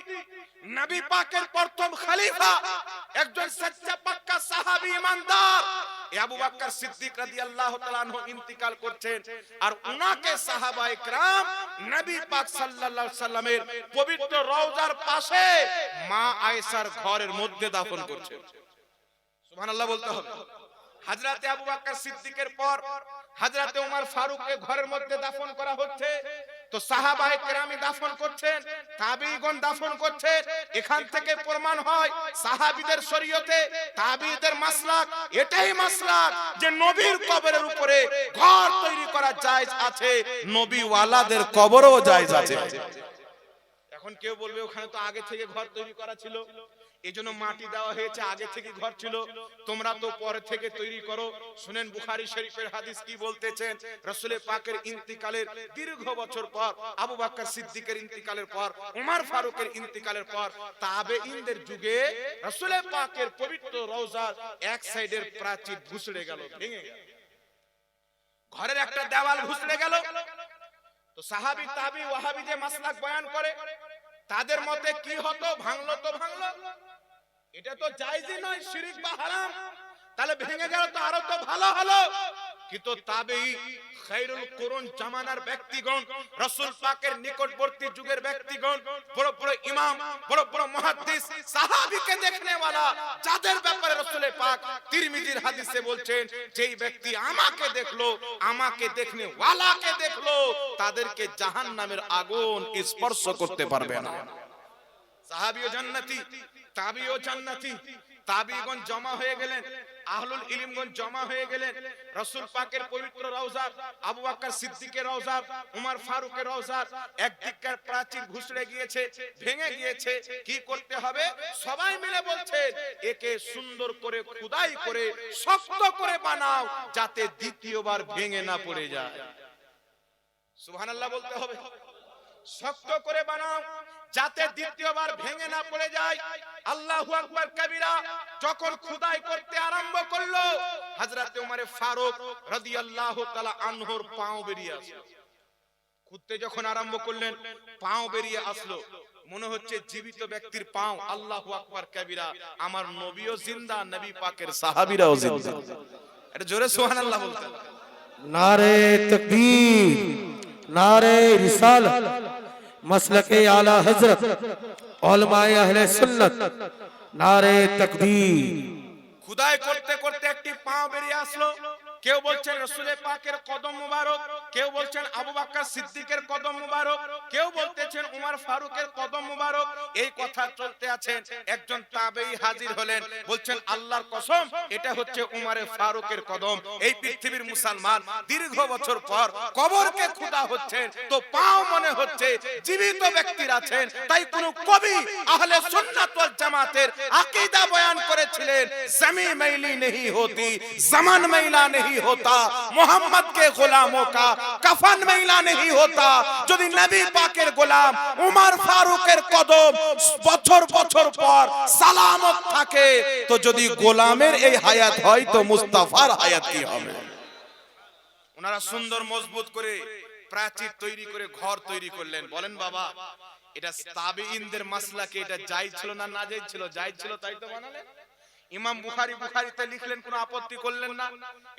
নবী পাকের প্রথম খলিফা, একজন সচ্চা পাক্কা সাহাবী ইমানদার। এই আবু বকর সিদ্দিক রাদিয়াল্লাহু তাআলা আনহু ইন্তিকাল করছেন, আর উনাকে সাহাবায়ে কেরাম নবী পাক সাল্লাল্লাহু আলাইহি সাল্লামের পবিত্র রওজার পাশে মা আয়েশার ঘরের মধ্যে দাফন করছেন। সুবহানাল্লাহ বলতে হবে। হযরতে আবু বকর সিদ্দিকের পর হযরতে ওমর ফারুককে ঘরের মধ্যে দাফন করা হচ্ছে। তো সাহাবায়ে কেরামি দাফন করছেন, তাবিঈগণ দাফন করছেন। এখান থেকে প্রমাণ হয় সাহাবীদের শরীয়তে তাবিঈদের মাসলাক এটাই মাসলাক যে নবীর কবরের উপরে ঘর তৈরি করা জায়েজ আছে, নবী ওয়ালাদের কবরও জায়েজ আছে। এখন কেউ বলবে ওখানে তো আগে থেকে ঘর তৈরি করা ছিল, এজন্য মাটি দেওয়া হয়েছে, আগে থেকে ঘর ছিল, তোমরা তো পরে থেকে তৈরি করো। শুনেন বুখারী শরীফের হাদিস কি বলতেছেন। রাসূল পাকের ইন্তিকালের দীর্ঘ বছর পর, আবু বকর সিদ্দিকের ইন্তিকালের পর, ওমর ফারুকের ইন্তিকালের পর, তাবেঈনদের যুগে রাসূল পাকের পবিত্র রওজার এক সাইডের প্রাচীর ধুসড়ে গেল, ভেঙে গেল, ঘরের একটা দেওয়াল ধুসড়ে গেল। তো সাহাবী তাবি ওয়াহাবি যে মাসলাক বয়ান করে, তাদের মতে কি হতো, ভাঙলো তো ভাঙলো, এটা তো জায়েজই নয়, শিরক বা হারাম, তাহলে ভেঙে গেল তো আরো তো ভালো হলো। কিন্তু তাবেঈ খায়রুল কুরুন জামানার ব্যক্তিগণ, রাসূল পাকের নিকটবর্তী যুগের ব্যক্তিগণ, বড় বড় ইমাম, বড় বড় মুহাদ্দিস, সাহাবীকে দেখনে ওয়ালা, যাদের ব্যাপারে রাসূল পাক তিরমিজির হাদিসে বলছেন যেই ব্যক্তি আমাকে দেখলো, আমাকে দেখনে ওয়ালাকে দেখলো, তাদেরকে জাহান্নামের আগুন স্পর্শ করতে পারবে না। সাহাবীও জান্নাতি, তাবিও জান্নাতি। তাবিগণ জমা হয়ে গেলেন, আহলুল ইলমগণ জমা হয়ে গেলেন। রাসূল পাকের পবিত্র রওজা, আবু বকর সিদ্দিকের রওজা, ওমর ফারুকের রওজা, একদিককার প্রাচীর ঘুষড়ে গিয়েছে, ভেঙে গিয়েছে, কি করতে হবে? সবাই মিলে বলছে একে সুন্দর করে খোদাই করে শক্ত করে বানাও, যাতে দ্বিতীয়বার ভেঙে না পড়ে যায়। সুবহানাল্লাহ বলতে হবে। শক্ত করে বানাও যাতে দ্বিতীয়বার ভেঙে না পড়ে যায়। আল্লাহু আকবার কবিরা। যখন খোদাই করতে আরম্ভ করলো, হযরতে ওমর ফারুক রাদিয়াল্লাহু তাআলা আনহুর পাও বেরিয়ে আসলো। খুঁড়তে যখন আরম্ভ করলেন, পাও বেরিয়ে আসলো, মনে হচ্ছে জীবিত ব্যক্তির পাও। আল্লাহু আকবার কবিরা। আমার নবীও জিন্দা, নবী পাকের সাহাবীরাও জিন্দা। এটা জোরে সুবহানাল্লাহ বলতে। नारे तकबीर, नारे रिसालत, मसलके आला हजरत, उलमाए अहले सुन्नत, नारे तकबीर। খুদাই করতে করতে একটি পা বেরিয়ে আসলো। কেউ বলছেন রাসূল পাকের কদম মুবারক, কেউ বলছেন আবু বকর সিদ্দিকের কদম মুবারক, কেউ বলতেছেন ওমর ফারুকের কদম মুবারক। এই কথা চলতে আছেন, একজন তাবেঈ হাজির হলেন, বলছেন আল্লাহর কসম এটা হচ্ছে ওমর ফারুকের কদম। এই পৃথিবীর মুসলমান দীর্ঘ বছর পর কবরকে খোদা হচ্ছেন, তো পাও মনে হচ্ছে জীবিত ব্যক্তির আছেন। তাই কোন কবি আহলে সুন্নাত ওয়াল জামাতের আকীদা বয়ান করেছিলেন, জমি मैली नहीं होती, ज़मान मैला नहीं होता, मोहम्मद के गुलामों का कफन मैला नहीं होता। যদি নবী পাকের গোলাম উমর ফারুকের কদম বছর বছর পর সালামত থাকে, তো যদি গোলামের এই হায়াত হয় তো মুস্তাফার হায়াত কি হবে? ওনারা সুন্দর মজবুত করে প্রাচীর তৈরি করে ঘর তৈরি করলেন। বলেন বাবা, এটা তাবেঈনদের মাসলাকে এটা জায়েজ ছিল না না জায়েজ ছিল? জায়েজ ছিল, তাই তো বানালেন। ইমাম বুখারীতে লিখলেন, কোনো আপত্তি করলেন না।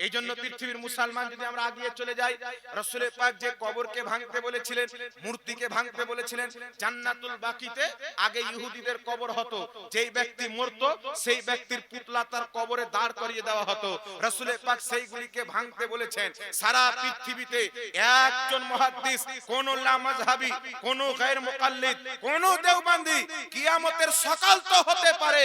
এই জন্য পৃথিবীর মুসলমান যদি আমরা আগিয়ে চলে যাই, রাসূল পাক যে কবরকে ভাঙতে বলেছিলেন, মূর্তিকে ভাঙতে বলেছিলেন, জান্নাতুল বাকিতে আগে ইহুদিদের কবর হতো, যেই ব্যক্তি মরতো সেই ব্যক্তির পুতলা তার কবরে দাঁড় করিয়ে দেওয়া হতো। রাসূল পাক সেইগুলিকে ভাঙতে বলেছেন। সারা পৃথিবীতে একজন মুহাদ্দিস, কোন লা মাযহাবী, কোন গায়র মুকাল্লিদ, কোন দেওবন্দি, কিয়ামতের সকাল তো হতে পারে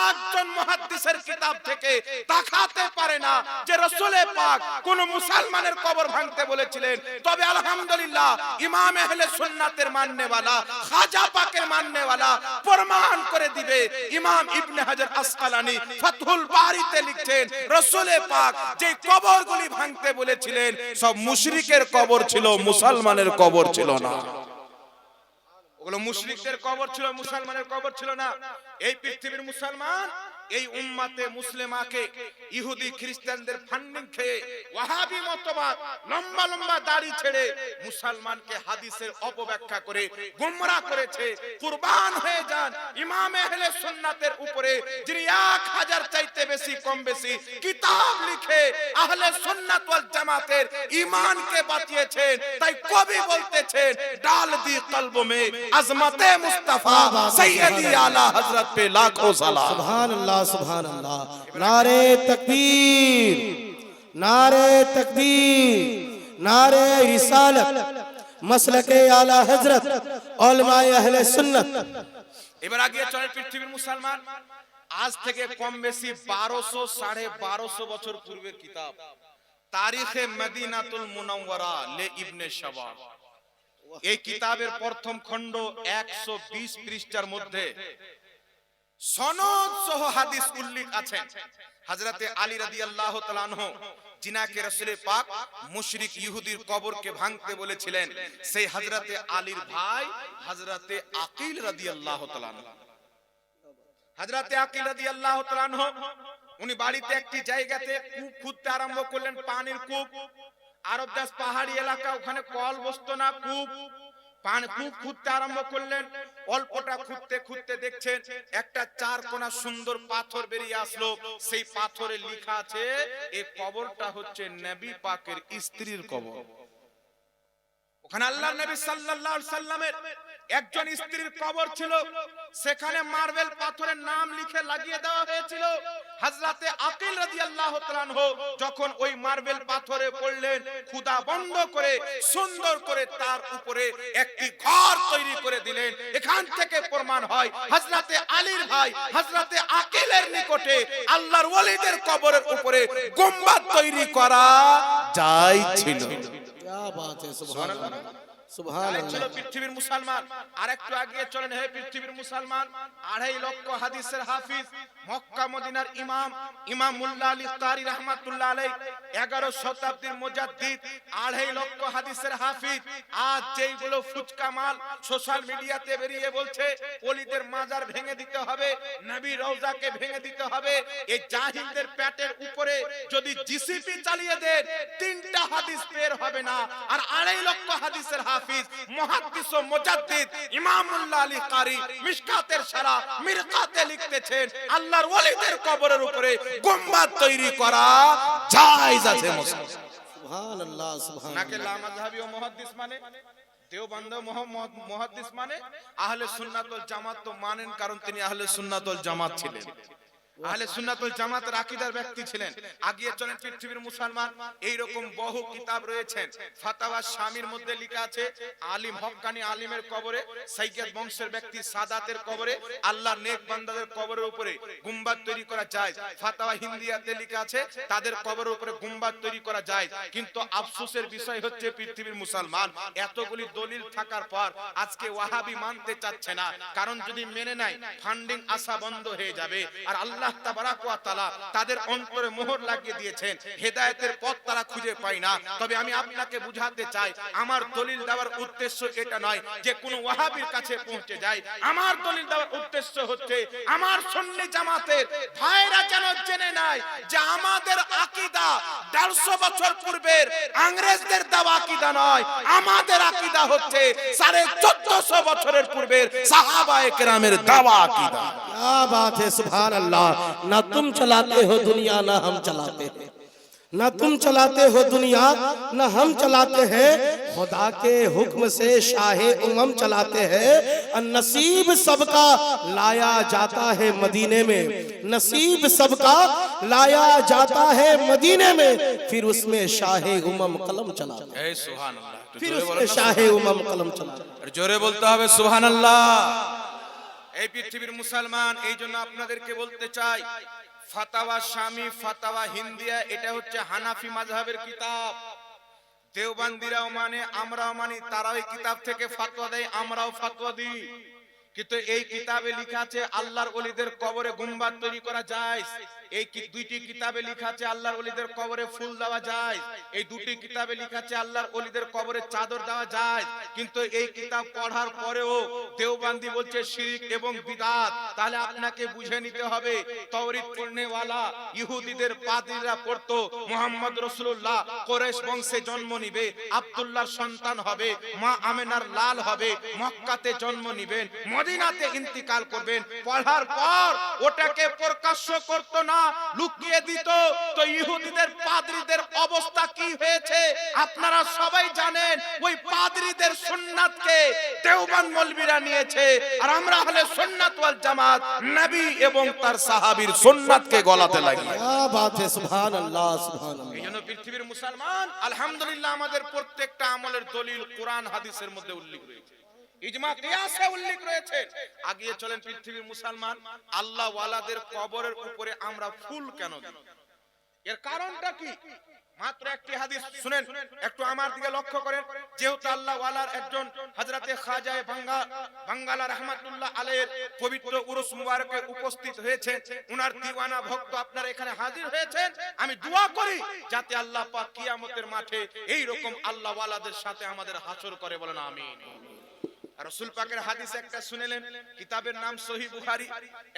একজন মুহাদ্দিস মুহাদ্দিসের কিতাব থেকে দেখাতে পারে না যে রাসূল পাক কোন মুসলমানের কবর ভাঙতে বলেছিলেন। তবে আলহামদুলিল্লাহ ইমাম আহলে সুন্নাতের মাননেওয়ালা, খাজা পাকের মাননেওয়ালা প্রমাণ করে দিবে। ইমাম ইবনে হাজার আসকালানী ফাতহুল বারীতে লিখছেন রাসূল পাক যে কবরগুলি ভাঙতে বলেছিলেন সব মুশরিকের কবর ছিল, মুসলমানের কবর ছিল না। ওগুলো মুশরিকদের কবর ছিল, মুসলমানের কবর ছিল না। এই পৃথিবীর মুসলমান এই উম্মতে মুসলিমাকে ইহুদি খ্রিস্টানদের ফান্ডিং খেয়ে ওয়াহাবি মতবাদ লম্বা লম্বা দাড়ি ছেড়ে মুসলমানকে হাদিসের অপব্যাখ্যা করে গোমরাহ করেছে। কুরবান হয়ে যান ইমাম আহলে সুন্নাতের উপরে, যিনি 1000 চাইতে বেশি কম বেশি কিতাব লিখে আহলে সুন্নাত ওয়াল জামাতের ঈমানকে বাঁচিয়েছেন। তাই কবি বলতেছেন ডাল দি কলব মে আজমতে মুস্তাফা সৈয়দি আলা হযরত पे लाखों सलाम। सुभान अल्लाह, सुभान अल्लाह। नारे तकबीर, नारे तकबीर, नारे रिसालत, मसलके आला हजरत, उलमाए अहले सुन्नत। এবার আগিয়ে চলে পৃথিবীর মুসলমান। আজ থেকে কম বেশি 1200-1250 বছর পূর্বের কিতাব তারিখে মদিনাতুল মুনাওয়ারা লে ইবনে শাবাব। এই কিতাবের প্রথম খণ্ড 120 পৃষ্ঠার মধ্যে সনদ সহ হাদিস উল্লেখ আছে। হযরতে আলী রাদিয়াল্লাহু তাআলা আনহু জিনাকে রাসূল পাক মুশরিক ইহুদির কবরকে ভাঙতে বলেছিলেন, সেই হযরতে আলীর ভাই হযরতে আকিল রাদিয়াল্লাহু তাআলা আনহু। হযরতে আকিল রাদিয়াল্লাহু তাআলা আনহু উনি বাড়িতে একটি জায়গাতে কূপ খুঁড়তে আরম্ভ করলেন, পানির কূপ। আরব দেশ পাহাড়ি এলাকা, ওখানে কল বসতো না, কূপ খুঁড়তে আরম্ভ করলেন। অল্পটা খুঁড়তে খুঁড়তে দেখছেন একটা 4 কোনা সুন্দর পাথর বেরিয়ে আসলো। সেই পাথরে লেখা আছে এই কবরটা হচ্ছে নবী পাকের স্ত্রীর কবর। ওখানে আল্লাহর নবী সাল্লাল্লাহু আলাইহি সাল্লামের একজন স্ত্রীর কবর ছিল। সেখানে মার্বেল পাথরের নাম লিখে লাগিয়ে দেওয়া হয়েছিল। হযরতে আকিল রাদিয়াল্লাহু তাআলা আনহু যখন ওই মার্বেল পাথরে পড়লেন, খুদা বন্ধ করে সুন্দর করে তার উপরে একটি ঘর তৈরি করে দিলেন। এখান থেকে প্রমাণ হয় হযরতে আলীর ভাই হযরতে আকিলের নিকটে আল্লাহর ওলিদের কবরের উপরে গুম্বাদ তৈরি করা যায় ছিল। क्या बात है, सुभान अल्लाह, सुभान চলো अल्लाह। পৃথিবীর মুসলমান আর একটু আগিয়ে চলেন। হে পৃথিবীর মুসলমান, 2.5 লক্ষ হাদিসের হাফিজ, মক্কা মদিনার ইমাম, ইমাম মুল্লা আলী কারি রাহমাতুল্লাহ আলাইহি, 11 শতাব্দীর মুজাদ্দিদ, 2.5 লক্ষ হাদিসের হাফিজ। আজ যেইগুলো ফুচকা মাল সোশ্যাল মিডিয়াতে বেরিয়ে বলছে ওলিদের মাজার ভেঙে দিতে হবে, নবী রওজাকে ভেঙে দিতে হবে, এই জাহিলদের পেটের উপরে যদি জিসিপি চালিয়ে দেন 3টা হাদিস বের হবে না। আর 2.5 লক্ষ হাদিসের হাফিজ, মুহাদ্দিস ও মুজাদ্দিদ ইমাম মুল্লা আলী কারি মিশকাতের শারা মিরকাতে লিখতেছেন আল্লাহর ওলিদের কবরের উপরে গুম্বাদ তৈরি করা জায়েজ আছে। सुभान अल्लाह, सुभान নাকে লা মাযহাবী ও মুহাদ্দিস মানে দেওবন্দ মুহাদ্দিস মানে আহলে সুন্নাত ওয়াল জামাত তো মানেন, কারণ তিনি আহলে সুন্নাত ওয়াল জামাত ছিলেন, আহলে সুন্নাত ওয়াল জামাতের আকীদার ব্যক্তি ছিলেন। আগিয়ে চলেন পৃথিবীর মুসলমান, এই রকম বহু কিতাব রয়েছেন। ফাতাওয়া শামির মধ্যে লেখা আছে আলিম হক্কানি আলিমের কবরে, সাইয়্যিদ বংশের ব্যক্তি সাদাতের কবরে, আল্লাহর নেক বান্দাদের কবরের উপরে গুম্বাদ তৈরি করা যায়। ফাতাওয়া হিন্দিয়াতে লেখা আছে তাদের কবরের উপরে গুম্বাদ তৈরি করা যায়। কিন্তু আফসোসের বিষয় হচ্ছে পৃথিবীর মুসলমান এতগুলি দলিল থাকার পর আজকে ওয়াহাবি মানতে চাচ্ছে না, কারণ যদি মেনে নেয় ফান্ডিং আসা বন্ধ হয়ে যাবে। আর আল্লাহ তাবারাক ওয়া তাআলা তাদের অন্তরে মোহর লাগিয়ে দিয়েছেন, হেদায়েতের পথ তারা খুঁজে পায় না। তবে আমি আপনাকে বুঝাতে চাই আমার দলিল দেওয়ার উদ্দেশ্য এটা নয় যে কোনো ওয়াহাবির কাছে পৌঁছে যায়। আমার দলিল দেওয়ার উদ্দেশ্য হচ্ছে আমার সুন্নি জামাতের ভাইরা যেন জেনে নেয় যে আমাদের আকীদা 150 বছর পূর্বের ইংরেজদের দেওয়া আকীদা নয়, আমাদের আকীদা হচ্ছে 1450 বছরের পূর্বের সাহাবায়ে কেরামের দেওয়া আকীদা। क्या बात है, सुभान अल्लाह। ना तुम चलाते हो दुनिया, ना हम चलाते हैं, ना तुम चलाते हो दुनिया, ना हम चलाते हैं, खुदा के हुक्म से शाहे उमम चलाते हैं। और नसीब सबका लाया जाता है मदीने में, नसीब सबका लाया जाता है मदीने में, फिर उसमें शाहे उमम कलम चलाते हैं, এই সুবহানাল্লাহ, फिर उसमें शाहे उमम कलम चलाते हैं। আর জোরে বলতে হবে সুবহানাল্লাহ। এই পৃথিবীর মুসলমান, এই জন্য আপনাদেরকে বলতে চাই ফাতাওয়া শামি, ফাতাওয়া হিন্দিয়া, এটা হচ্ছে হানাফি মাযহাবের কিতাব। দেওবন্দিরাও মানে, আমরাও মানি, তারাও এই কিতাব থেকে ফতোয়া দেয়, আমরাও ফতোয়া দিই। কিন্তু এই কিতাবে লেখা আছে আল্লাহর ওলিদের কবরে গুম্বাদ তৈরি করা যায়। এই দুইটি কিতাবে লেখা আছে আল্লাহর ওলিদের কবরে ফুল দেওয়া যায়। এই দুটি কিতাবে লেখা আছে আল্লাহর ওলিদের কবরে চাদর দেওয়া যায়। কিন্তু এই কিতাব পড়ার পরেও দেওবন্দি বলছে শিরক এবং বিদআত। তাহলে আপনাকে বুঝে নিতে হবে তাওরীত পড়নেওয়ালা ইহুদিদের পাদ্রীরা পড়তো মুহাম্মদ রাসূলুল্লাহ কুরাইশ বংশে জন্ম নিবে, আব্দুল্লাহর সন্তান হবে, মা আমেনার লাল হবে, মক্কাতে জন্ম নিবেন, মদিনাতে ইন্তিকাল করবেন। পড়ার পর ওটাকে প্রকাশ্য করতো না, লুকিয়ে দিত। তো ইহুদিদের পাদ্রীদের অবস্থা কি হয়েছে আপনারা সবাই জানেন। ওই পাদ্রীদের সুন্নাতকে দেওবন্দ মৌলবীরা নিয়েছে, আর আমরা আহলে সুন্নাত ওয়াল জামাত নবী এবং তার সাহাবীর সুন্নাতকে গলাতে লাগি। क्या बात है, सुभान अल्लाह सुभान अल्लाह। এইজন্য পৃথিবীর মুসলমান আলহামদুলিল্লাহ আমাদের প্রত্যেকটা আমলের দলিল কোরআন হাদিসের মধ্যে উল্লেখ রয়েছে, ইজমা কিয়াসে উল্লেখ রয়েছে। আগিয়ে চলেন পৃথিবীর মুসলমান, আল্লাহ ওয়ালাদের কবরের উপরে আমরা ফুল কেন দিই? এর কারণটা কি? মাত্র একটি হাদিস শুনেন, একটু আমার দিকে লক্ষ্য করেন। যেহেতু আল্লাহ ওয়ালার একজন হযরতে খাজা বাঙ্গালা রাহমাতুল্লাহ আলাইহির পবিত্র উরুস মুবারকে উপস্থিত হয়েছেন, উনার দিওয়ানা ভক্ত আপনারা এখানে হাজির হয়েছেন। আমি দোয়া করি যাতে আল্লাহ পাক কিয়ামতের মাঠে এই রকম আল্লাহ ওয়ালাদের সাথে আমাদের হাসর করে, বলেন আমিন। রাসূল পাকের হাদিস একটা শুনেলেন, কিতাবের নাম সহিহ বুখারী।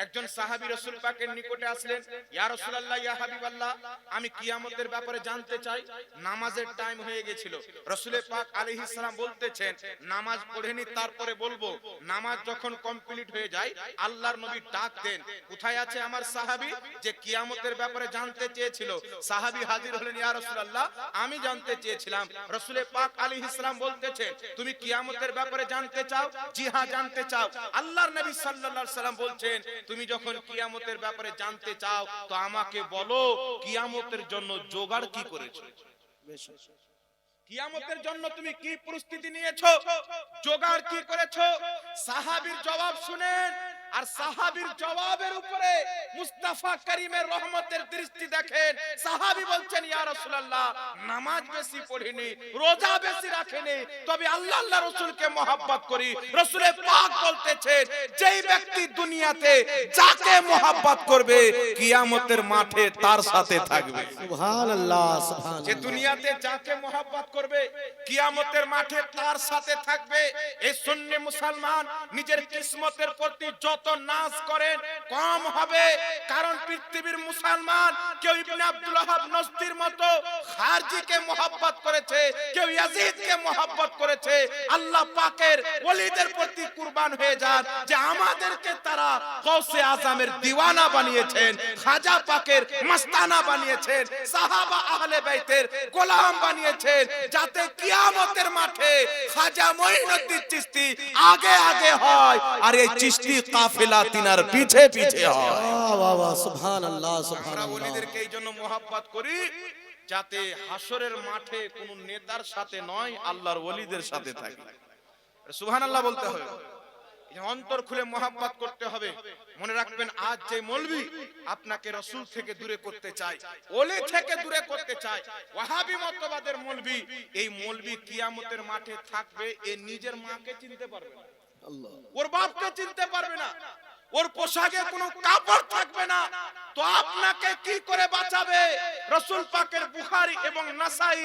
একজন সাহাবী রাসূল পাকের নিকটে আসলেন, ইয়া রাসূলুল্লাহ, ইয়া হাবিবাল্লাহ, আমি কিয়ামতের ব্যাপারে জানতে চাই। নামাজের টাইম হয়ে গিয়েছিল। রাসূল পাক আলাইহিস সালাম বলতেছেন, নামাজ পড়েনি তারপরে বলবো। নামাজ যখন কমপ্লিট হয়ে যায় আল্লাহর নবী ডাক দেন, কোথায় আছে আমার সাহাবী যে কিয়ামতের ব্যাপারে জানতে চেয়েছিল? সাহাবী হাজির হলেন, ইয়া রাসূলুল্লাহ, আমি জানতে চেয়েছিলাম। রাসূল পাক আলাইহিস সালাম বলতেছেন, তুমি কিয়ামতের ব্যাপারে জানতে চাও? জি হ্যাঁ, জানতে চাও। আল্লাহর নবী সাল্লাল্লাহু আলাইহি সাল্লাম বলছেন, তুমি যখন কিয়ামতের ব্যাপারে জানতে চাও তো আমাকে বলো কিয়ামতের জন্য জোগাড় কি করেছো? কিয়ামতের জন্য তুমি কি প্রস্তুতি নিয়েছো, জোগাড় কি করেছো? সাহাবীর জবাব শুনেন, আর সাহাবীর জবাবের উপরে মুস্তাফা করিমের রহমতের দৃষ্টি দেখেন। সাহাবী বলছেন, ইয়া রাসূলুল্লাহ, নামাজ বেশি পড়িনি, রোজা বেশি রাখিনি, তবে আল্লাহর রাসূলকে মহব্বত করি। রাসূল পাক বলতেছেন, যেই ব্যক্তি দুনিয়াতে যাকে মহব্বত করবে কিয়ামতের মাঠে তার সাথে থাকবে। सुभान अल्लाह सुभान যে দুনিয়াতে যাকে মহব্বত করবে কিয়ামতের মাঠে তার সাথে থাকবে। এই সুন্নি মুসলমান নিজের কিসমতের প্রতি যত নাজ করেন কম হবে। কারণ পৃথিবীর মুসলমান কেউ ইবনে আব্দুল ওয়াহাব নজদির মতো খারজিকে মহব্বত করেছে, কেউ ইয়াজিদকে মহব্বত করেছে। আল্লাহ পাকের ওলিদের প্রতি কুরবান হয়ে যান যে আমাদেরকে তারা গৌসে আজমের দিওয়ানা বানিয়েছেন, খাজা পাকের মস্তানা বানিয়েছেন, সাহাবা আহলে বাইতের গোলাম বানিয়েছেন, যাতে কিয়ামতের মাঠে খাজা মঈনুদ্দিন চিশতি আগে আগে হয় আর এই চিশতি কাফেলা তিনার পিছে পিছে হয়। वाह वाह वाह सुभान अल्लाह सुभान আমরা अल्लाह। ওলিদেরকে এই জন্য মহব্বত করি যাতে হাসরের মাঠে কোন নেতার সাথে নয়, আল্লাহর ওলিদের সাথে থাকে। সুবহানাল্লাহ বলতে হবে, অন্তর খুলে মহব্বত করতে হবে। মনে রাখবেন, আজ যে মৌলবি আপনাকে রাসূল থেকে দূরে করতে চায়, ওলি থেকে দূরে করতে চায়, ওয়াহাবি মতবাদের মৌলবি, এই মৌলবি কিয়ামতের মাঠে থাকবে এ নিজের মাকে চিনতে পারবে না, ওর বাপকে চিনতে পারবে না, ওর পোশাকে কোনো কাপড় থাকবে না। তো আপনাকে কি করে বাঁচাবে? রাসূল পাকের বুখারী এবং নাসাই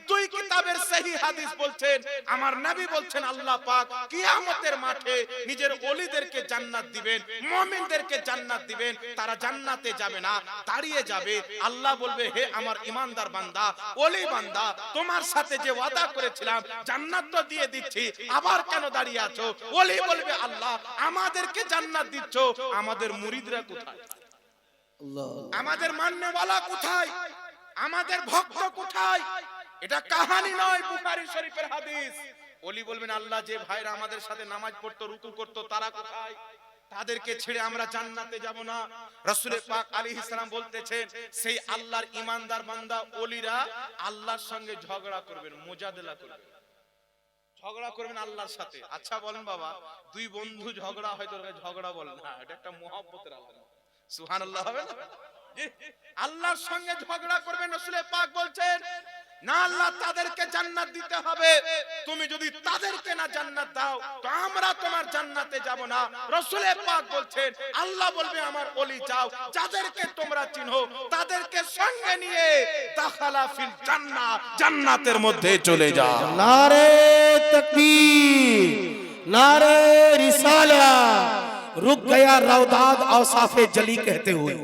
দুই কিতাবের সহিহ হাদিস বলছেন, আমার নবী বলছেন আল্লাহ পাক কিয়ামতের মাঠে নিজের ওলিদেরকে জান্নাত দিবেন, মুমিনদেরকে জান্নাত দিবেন। তারা জান্নাতে যাবে না, দাঁড়িয়ে যাবে। আল্লাহ বলবে, হে আমার ঈমানদার বান্দা, ওলি বান্দা, তোমার সাথে যে ওয়াদা করেছিলাম জান্নাত তো দিয়ে দিচ্ছি, আবার কেন দাঁড়িয়ে আছো? ওলি বলবে, আল্লাহ আমাদেরকে জান্নাত দিচ্ছ, আমাদের মুরিদরা কোথায়? আমাদের মান্যওয়ালা কোথায়? আমাদের ভক্ত কোথায়? এটা কাহিনী নয়, বুখারী শরীফের হাদিস। ওলি বলবেন, আল্লাহ যে ভাইরা আমাদের সাথে নামাজ পড়তো, রুকু করতো, তারা কোথায়? তাদেরকে ছেড়ে আমরা জান্নাতে যাব না। রাসূল পাক আলাইহিস সালাম বলতেছেন, সেই আল্লাহর ঈমানদার বান্দা ওলিরা আল্লাহর সঙ্গে ঝগড়া করবেন, মুজাদেলা করবেন, ঝগড়া করবেন আল্লাহর সাথে। আচ্ছা বলেন বাবা, দুই বন্ধু ঝগড়া হয়তো ঝগড়া বলেন না, এটা একটা মহব্বতের আলামত। সুবহানাল্লাহ হবে না? আল্লাহর সঙ্গে ঝগড়া করবে। রাসূল পাক বলছেন না, আল্লাহ তাদেরকে জান্নাত দিতে হবে, তুমি যদি তাদেরকে না জান্নাত দাও তো আমরা তোমার জান্নাতে যাব না। রাসূল পাক বলছেন আল্লাহ বলবে আমার ওলি যাও, যাদেরকে তোমরা চিনো তাদেরকে সঙ্গে নিয়ে দাখালা ফিল জান্নাহ, জান্নাতের মধ্যে চলে যাও। नारे तकबीर, नारे रिसाला। रुक गया रौदाद औसाफे जली कहते हुए,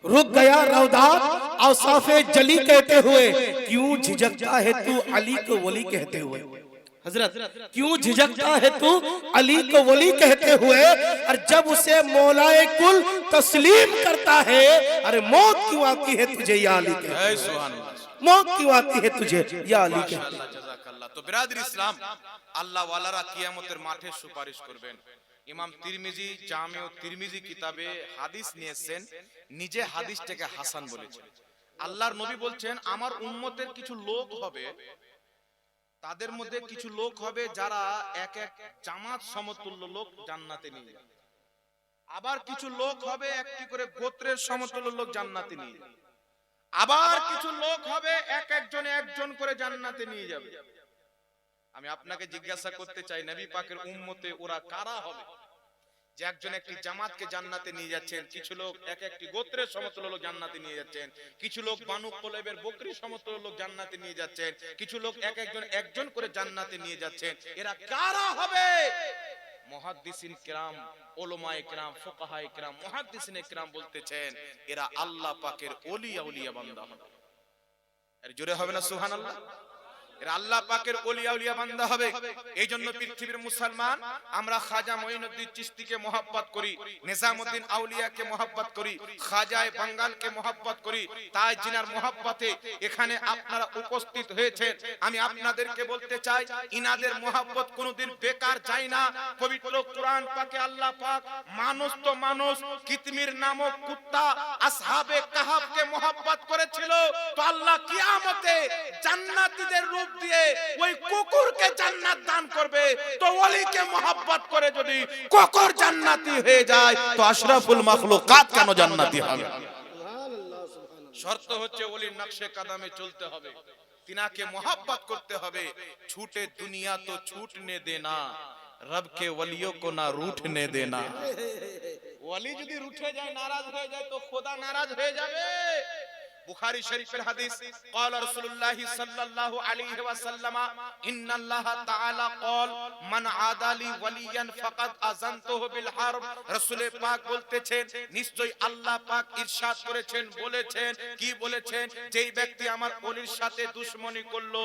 रुक गया रौदाद औसाफे जली कहते हुए, क्यों झिझकता है तू अली को वली कहते हुए। हजरत क्यों झिझकता है तू अली को वली कहते हुए, और जब उसे मौलाए कुल तस्लीम करता है, अरे मौत क्यों आती है तुझे या अली कहते हुए, सुभान अल्लाह, मौत क्यों आती है तुझे या अली कहते हुए। মাশাআল্লাহ, জাযাকাল্লাহ। তো বিরাদর ইসলাম, আল্লাহ ওয়ালারা কিয়ামতের মাঠে সুপারিশ করবেন। ইমাম তিরমিজি জামে ও তিরমিজি কিতাবে হাদিস নিয়েছেন, নিজে হাদিসটাকে হাসান বলেছেন। আল্লাহর নবী বলছেন আমার উম্মতের কিছু লোক হবে, তাদের মধ্যে কিছু লোক হবে যারা এক এক জামাত সমতুল্য লোক জান্নাতে নিয়ে যাবে। আবার কিছু লোক হবে একটি করে গোত্রের সমতুল্য লোক জান্নাতে নিয়ে যাবে। আবার কিছু লোক হবে এক একজনে একজন করে জান্নাতে নিয়ে যাবে। আমি আপনাকে জিজ্ঞাসা করতে চাই, নবী পাকের উম্মতে ওরা কারা হবে যে একজন একটি জামাতকে জান্নাতে নিয়ে যাচ্ছেন, কিছু লোক এক একটি গোত্রের সমতুল্য লোক জান্নাতে নিয়ে যাচ্ছেন, কিছু লোক বানু কুলাইবের বকরি সমতুল্য লোক জান্নাতে নিয়ে যাচ্ছেন, কিছু লোক এক একজন একজন করে জান্নাতে নিয়ে যাচ্ছেন। এরা কারা হবে? মুহাদ্দিসিন কিরাম, উলামায়ে কিরাম, ফুকাহায়ে কিরাম, মুহাদ্দিসিনে কিরাম বলতেছেন এরা আল্লাহ পাকের ওলিয়া ওলিয়া বান্দা হবে। এর জোরে হবে না সুবহানাল্লাহ? এরা আল্লাহ পাকের ওলিয়া ওলিয়া বান্দা হবে। এই জন্য পৃথিবীর মুসলমান আমরা খাজা মঈনুদ্দিন চিশতিকে মহব্বত করি, নিজামউদ্দিন আউলিয়াকে মহব্বত করি, খাজায়ে বাঙ্গালকে মহব্বত করি। তাই জিনার মহব্বতে এখানে আপনারা উপস্থিত হয়েছেন। আমি আপনাদেরকে বলতে চাই ইনাদের মহব্বত কোনোদিন বেকার যায় না। পবিত্র কোরআন পাকে আল্লাহ পাক মানুষ তো মানুষ, কিতমির নামক কুত্তা আসহাবে কাহাফকে মহব্বত করেছিল, তো আল্লাহ কিয়ামতে জান্নাতীদের রূপ দিয়ে ওই কুকুরকে জান্নাত দান করবে। তো ওলিকে মহব্বত করে যদি কুকুর জান্নাতি হয়ে যায় তো আশরাফুল মাখলুকাত কেন জান্নাতি হবে? শর্ত হচ্ছে ওলির নকশে কদমে চলতে হবে, তিনাকে মহব্বত করতে হবে। ছুটে দুনিয়া তো ছুটনে দেনা, রব के वलियों को ना रूठने देना। ওলি যদি রুঠে যায়, নারাজ হয়ে যায় তো খোদা নারাজ হয়ে যাবে। বুখারী শরীফের হাদিস, قال رسول الله صلى الله عليه وسلم ان الله تعالى قال من عادى لي وليا فقد اذنته بالحرب। রাসূল পাক বলতেছেন নিশ্চয়ই আল্লাহ পাক ইরশাদ করেছেন, বলেছেন, কি বলেছেন? যেই ব্যক্তি আমার ওলির সাথে দুশমনি করলো,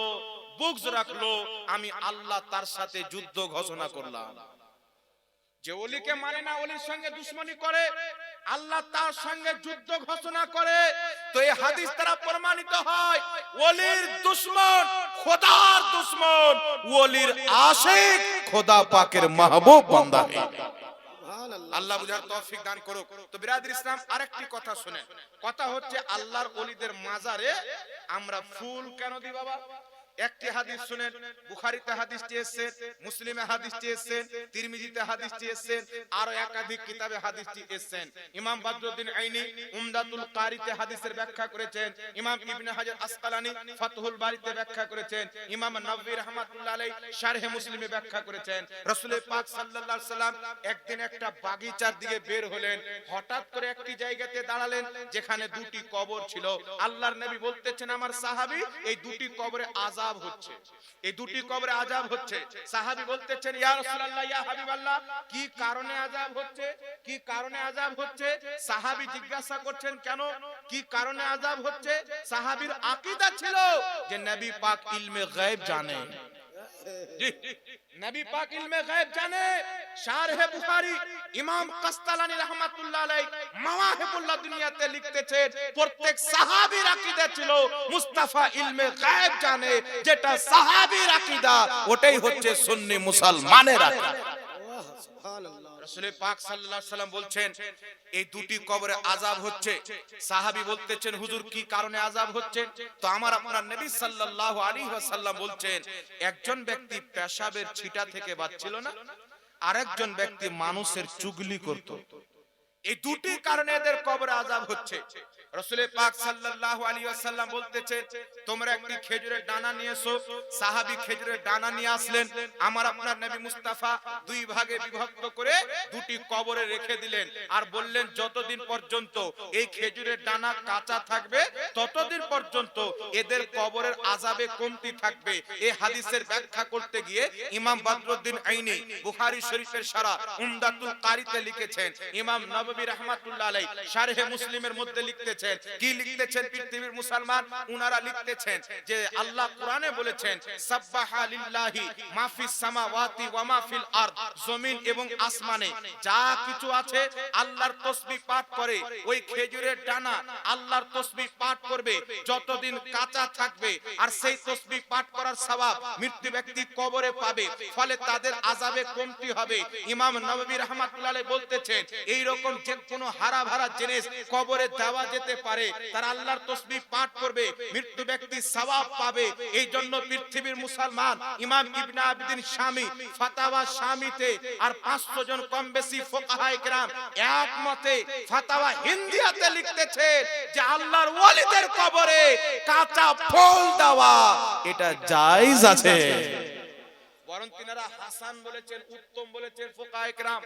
বুগজ রাখলো, আমি আল্লাহ তার সাথে যুদ্ধ ঘোষণা করলাম। যে ওলিকে মানে না, ওলির সঙ্গে দুশমনি করে, আল্লাহ তার সঙ্গে যুদ্ধ ঘোষণা করে। তো এই হাদিস দ্বারা প্রমাণিত হয় ওলির দুশমন খোদার দুশমন, ওলির আশিক খোদা পাকের মাহবুব বান্দা। আল্লাহ বুঝার তৌফিক দান করুক। তো বিরাদর ইসলাম আরেকটি কথা শুনেন, কথা হচ্ছে আল্লাহর ওলিদের মাজারে আমরা ফুল কেন দিই বাবা? একটি হাদিস শুনেন, বুখারীতে হাদিসটি এসেছে, মুসলিমে হাদিসটি এসেছে, তিরমিজিতে হাদিসটি এসেছে, আর একাধিক কিতাবে হাদিসটি এসেছে। ইমাম বদরুদ্দিন আইনি উমদাতুল কারিতে হাদিসের ব্যাখ্যা করেছেন, ইমাম ইবনে হাজার আসকালানি ফাতহুল বারিতে ব্যাখ্যা করেছেন, ইমাম নববী রাহমাতুল্লাহ আলাইহি শারহে মুসলিমে ব্যাখ্যা করেছেন। রাসূল পাক সাল্লাল্লাহু আলাইহি সাল্লাম একদিন একটা বাগিচার দিকে বের হলেন, হঠাৎ করে একটি জায়গাতে দাঁড়ালেন যেখানে দুটি কবর ছিল। আল্লাহর নবী বলতেছেন আমার সাহাবী এই দুটি কবরে আযাব হচ্ছে, এই দুটি কবরে আযাব হচ্ছে। সাহাবী বলতেছেন ইয়া রাসূলুল্লাহ, ইয়া হাবিবাল্লাহ, কি কারণে আযাব হচ্ছে? কি কারণে আযাব হচ্ছে? সাহাবী জিজ্ঞাসা করছেন কেন, কি কারণে আযাব হচ্ছে? সাহাবীর আকীদা ছিল যে নবী পাক ইলমে গায়ব জানে। জি, নবী পাক ইলমে গায়ব জানে। শারহে বুখারী ইমাম কাসতালানী রাহমাতুল্লাহ আলাইহি মাওয়াহিবুল্লাহ দুনিয়াতে লিখতেছেন প্রত্যেক সাহাবীর আকীদা ছিল মুস্তাফা ইলমে গায়ব জানে। যেটা সাহাবীর আকীদা ওটাই হচ্ছে সুন্নি মুসলমানের আকীদা। রাসূল পাক সাল্লাল্লাহু আলাইহি সাল্লাম বলছেন এই দুটি কবরে আযাব হচ্ছে। সাহাবী বলতেছেন হুজুর কি কারণে আযাব হচ্ছে? তো আমার আপনার নবী সাল্লাল্লাহু আলাইহি ওয়াসাল্লাম বলছেন একজন ব্যক্তি পেশাবের ছিটা থেকে বাঁচছিল না, আরেকজন ব্যক্তি মানুষের চুগলি করত। এই দুটি কারণে এদের কবরে আযাব হচ্ছে। রাসূল পাক সাল্লাল্লাহু আলাইহি ওয়াসাল্লাম বলতেছেন, তোমরা একটি খেজুরের দানা নিয়ে এসো। সাহাবী খেজুরের দানা নিয়ে আসলেন, আমার আপনার নবী মুস্তাফা দুই ভাগে বিভক্ত করে দুটি কবরে রেখে দিলেন আর বললেন, যতদিন পর্যন্ত এই খেজুরের দানা কাঁচা থাকবে ততদিন পর্যন্ত এদের কবরের আযাবে কমতি থাকবে। এই হাদিসের ব্যাখ্যা করতে গিয়ে ইমাম বদরুদ্দিন আইনি বুখারী শরীফের শারা উমদাতুল কারিতে লিখেছেন, ইমাম নববী রাহমাতুল্লাহ আলাইহি শারহে মুসলিমের মধ্যে লিখতেছেন, কি লিখতেছেন পৃথিবীর মুসলমান, উনারা লিখতেছেন যে আল্লাহ কোরআনে বলেছেন, সাব্বাহা লিল্লাহি মা ফিস সামাওয়াতি ওয়া মা ফিল আরদ, জমিন এবং আসমানে যা কিছু আছে আল্লাহর তাসবিহ পাঠ করে। ওই খেজুরের দানা আল্লাহর তাসবিহ পাঠ করবে যতদিন কাঁচা থাকবে, আর সেই তাসবিহ পাঠ করার সওয়াব মৃত্যু ব্যক্তি কবরে পাবে, ফলে তাদের আযাবে কমতি হবে। ইমাম নববী রাহমাতুল্লাহ আলাইহি বলতেছেন, এই রকম যে কোনো হারা ভরা জিনিস কবরে দেওয়া যেতে পারে, তারা আল্লাহর তাসবিহ পাঠ করবে, মৃত্যু ব্যক্তি সওয়াব পাবে। এই জন্য পৃথিবীর মুসলমান ইমাম ইবনে আবিদিন শামী ফাতাওয়া শামীতে আর 500 জন কম বেশি ফুকাহায়ে কেরাম একমতে ফাতাওয়া হিন্দিয়াতে লিখতেছে যে আল্লাহর ওয়ালিদের কবরে কাঁচা ফুল দেওয়া এটা জায়েজ আছে। বরং তিনারা হাসান বলেছেন, উত্তম বলেছেন ফুকাহায়ে কেরাম।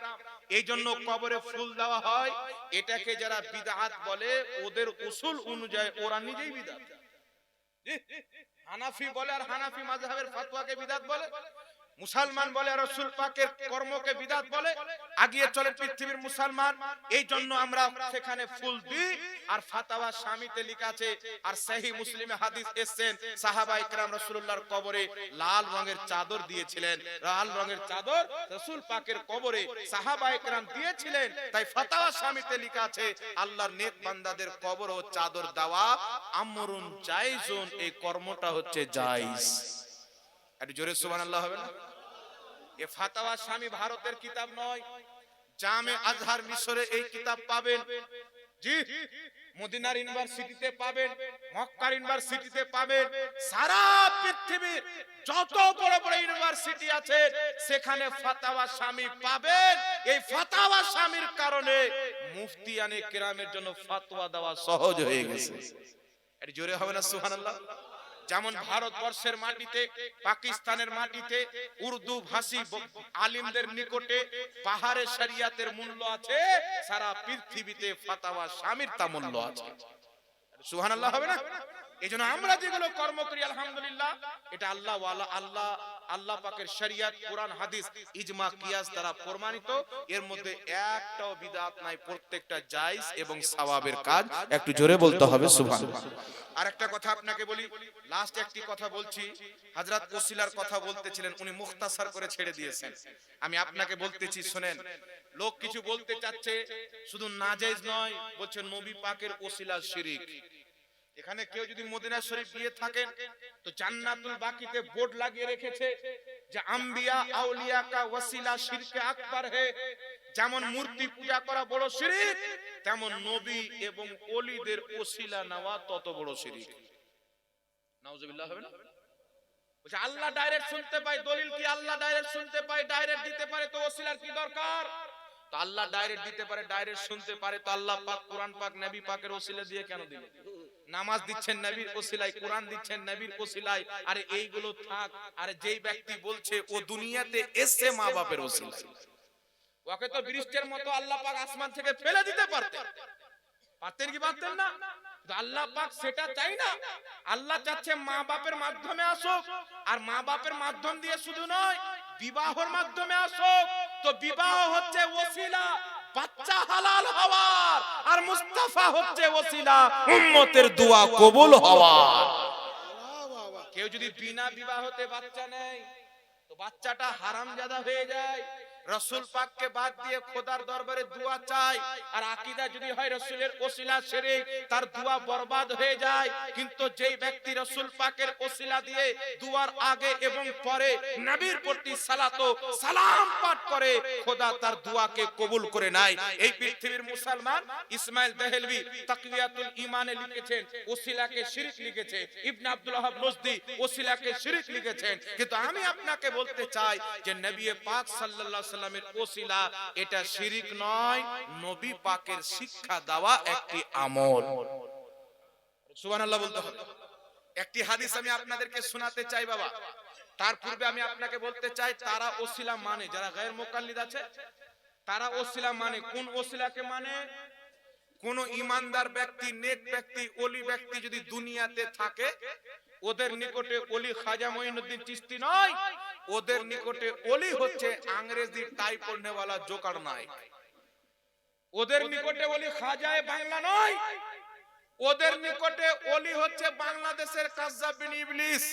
এই জন্য কবরে ফুল দেওয়া হয়, এটাকে যারা বিদআত বলে ওদের উসুল অনুযায়ী ওরা নিজেই বিদআত। হানাফি বলে আর হানাফি মাযহাবের ফতোয়াকে বিদআত বলে, মুসলমান বলে রাসূল পাকের কর্মকে বিদআত বলে, আগিয়ে চলে পৃথিবীর মুসলমান। এই জন্য আমরা সেখানে ফুল দিই। আর ফাতাওয়া শামীতে লেখা আছে, আর সহিহ মুসলিমে হাদিস এসেছেন, সাহাবায়ে কেরাম রাসূলুল্লাহর কবরে লাল রঙের চাদর দিয়েছিলেন। লাল রঙের চাদর রাসূল পাকের কবরে সাহাবায়ে কেরাম দিয়েছিলেন। তাই ফাতাওয়া শামীতে লেখা আছে, আল্লাহর নেক বান্দাদের কবর ও চাদর দেওয়া আমরুন জায়েজুন, এই কর্মটা হচ্ছে জায়েজ। একটু জোরে সুবহানাল্লাহ হবে না? এ ফাতাওয়া শামী ভারতের কিতাব নয়, জামে আজহার মিশরে এই কিতাব পাবেন। জি, মদিনার ইউনিভার্সিটিতে পাবেন, মক্কার ইউনিভার্সিটিতে পাবেন, সারা পৃথিবীর যত বড় বড় ইউনিভার্সিটি আছে সেখানে ফাতাওয়া শামী পাবেন। এই ফাতাওয়া শামীর কারণে মুফতিয়ানে কেরামের জন্য ফতোয়া দেওয়া সহজ হয়ে গেছে। একটু জোরে হবে না সুবহানাল্লাহ? যেমন ভারতবর্ষের মাটিতে, পাকিস্তানের মাটিতে উর্দু ভাষী আলিমদের নিকটে পাহাড়ে শরিয়াতের মূল্য আছে, সারা পৃথিবীতে ফাতাওয়া শামীর তা মূল্য আছে। সুবহানাল্লাহ হবে না? এইজন্য আমরা যেগুলো কর্ম করি আলহামদুলিল্লাহ, এটা আল্লাহ পাকের শরিয়ত, কোরআন, হাদিস, ইজমা, কিয়াস দ্বারা প্রমাণিত। এর মধ্যে একটাও বিদআত নাই, প্রত্যেকটা জায়েজ এবং সওয়াবের কাজ। একটু জোরে বলতে হবে সুবহানাল্লাহ। আর একটা কথা আপনাকে বলি, লাস্ট একটি কথা বলছি। হযরত ওসিলার কথা বলতেছিলেন, উনি মুখতাসার করে ছেড়ে দিয়েছেন। আমি আপনাকে বলতেছি শুনেন, লোক কিছু বলতে চাচ্ছে, শুধু নাজায়েজ নয়, বলছে নবী পাকের ওসিলা শিরক। এখানে কেউ যদি মদিনা শরীফ গিয়ে থাকেন তো জান্নাতুল বাকিতে বোর্ড লাগিয়ে রেখেছে যে আম্বিয়া আউলিয়া কা ওসিলা শিরকে আকবার হে। যেমন মূর্তি পূজা করা বড় শিরক, তেমন নবী এবং ওলিদের ওসিলা নেওয়া তত বড় শিরক। নাউজুবিল্লাহ হবে না? বলছে আল্লাহ ডাইরেক্ট শুনতে পায়, দলিল কি আল্লাহ ডাইরেক্ট শুনতে পায়, ডাইরেক্ট দিতে পারে, তো ওসিলার কি দরকার? তো আল্লাহ ডাইরেক্ট দিতে পারে, ডাইরেক্ট শুনতে পারে, তো আল্লাহ পাক কোরআন পাক নবী পাকের ওসিলা দিয়ে কেন দিলেন? নামাজ দিচ্ছেন নবীর ওসিলায়, কোরআন দিচ্ছেন নবীর ওসিলায়। আরে এইগুলো থাক, আরে যেই ব্যক্তি বলছে ও দুনিয়াতে এসে মা বাপের ওসিলায়, ওকে তো বৃষ্টির মতো আল্লাহ পাক আসমান থেকে ফেলে দিতে পারতেন। পারতেন কি পারতেন না? আল্লাহ পাক সেটা চাই না। আল্লাহ চাচ্ছে মা বাপের মাধ্যমে আসুক, আর মা বাপের মাধ্যম দিয়ে শুধু নয়, বিবাহের মাধ্যমে আসুক। তো বিবাহ হচ্ছে ওসিলা বাচ্চা হালাল হওয়ার, আর মুস্তাফা হচ্ছে ওসিলা উম্মতের দোয়া কবুল হওয়ার। কেউ যদি বিনা বিবাহতে বাচ্চা নেয় তো বাচ্চাটা হারামজাদা হয়ে যায়। রাসূল পাককে বাদ দিয়ে খোদার দরবারে দোয়া চায়, আর আকীদা যদি হয় রাসূলের ওসিলা শিরক, তার দোয়া বরবাদ হয়ে যায়। কিন্তু যেই ব্যক্তি রাসূল পাকের ওসিলা দিয়ে দোয়ার আগে এবং পরে নবীর প্রতি সালাত ও সালাম পাঠ করে, খোদা তার দোয়াকে কবুল করে নেয়। এই পৃথিবীর মুসলমান ইসমাইল দেহলভী তাকওয়াতুল ঈমানে লিখেছেন ওসিলাকে শিরক লিখেছে, ইবনে আব্দুল ওয়াহাব নজদি ওসিলাকে শিরক লিখেছেন। কিন্তু আমি আপনাকে বলতে চাই যে নবী পাক সাল্লাল্লাহু সাল্লামের ওসিলা, এটা শিরিক নয়, নবী পাকের শিক্ষা দেওয়া একটি আমল। সুবহানাল্লাহ বলতে হবে। একটি হাদিস আমি আপনাদেরকে শোনাতে চাই বাবা, তার পূর্বে আমি আপনাকে বলতে চাই তারা ওসিলা মানে, যারা গায়র মুকাল্লিদ আছে তারা ওসিলা মানে। কোন ওসিলাকে মানে? কোন ইমানদার ব্যক্তি, নেক ব্যক্তি, ওলি ব্যক্তি যদি দুনিয়াতে থাকে, ওদের নিকটে ওলি খাজা মঈনুদ্দিন চিশতি নয়, ওদের নিকটে ওলি হচ্ছে ইংরেজি টাই পড়নেওয়ালা জোকার নায়ক। ওদের নিকটে ওলি খাজায়ে বাংলা নয়, ওদের নিকটে ওলি হচ্ছে বাংলাদেশের কাজ্জাব বিন ইবলিস।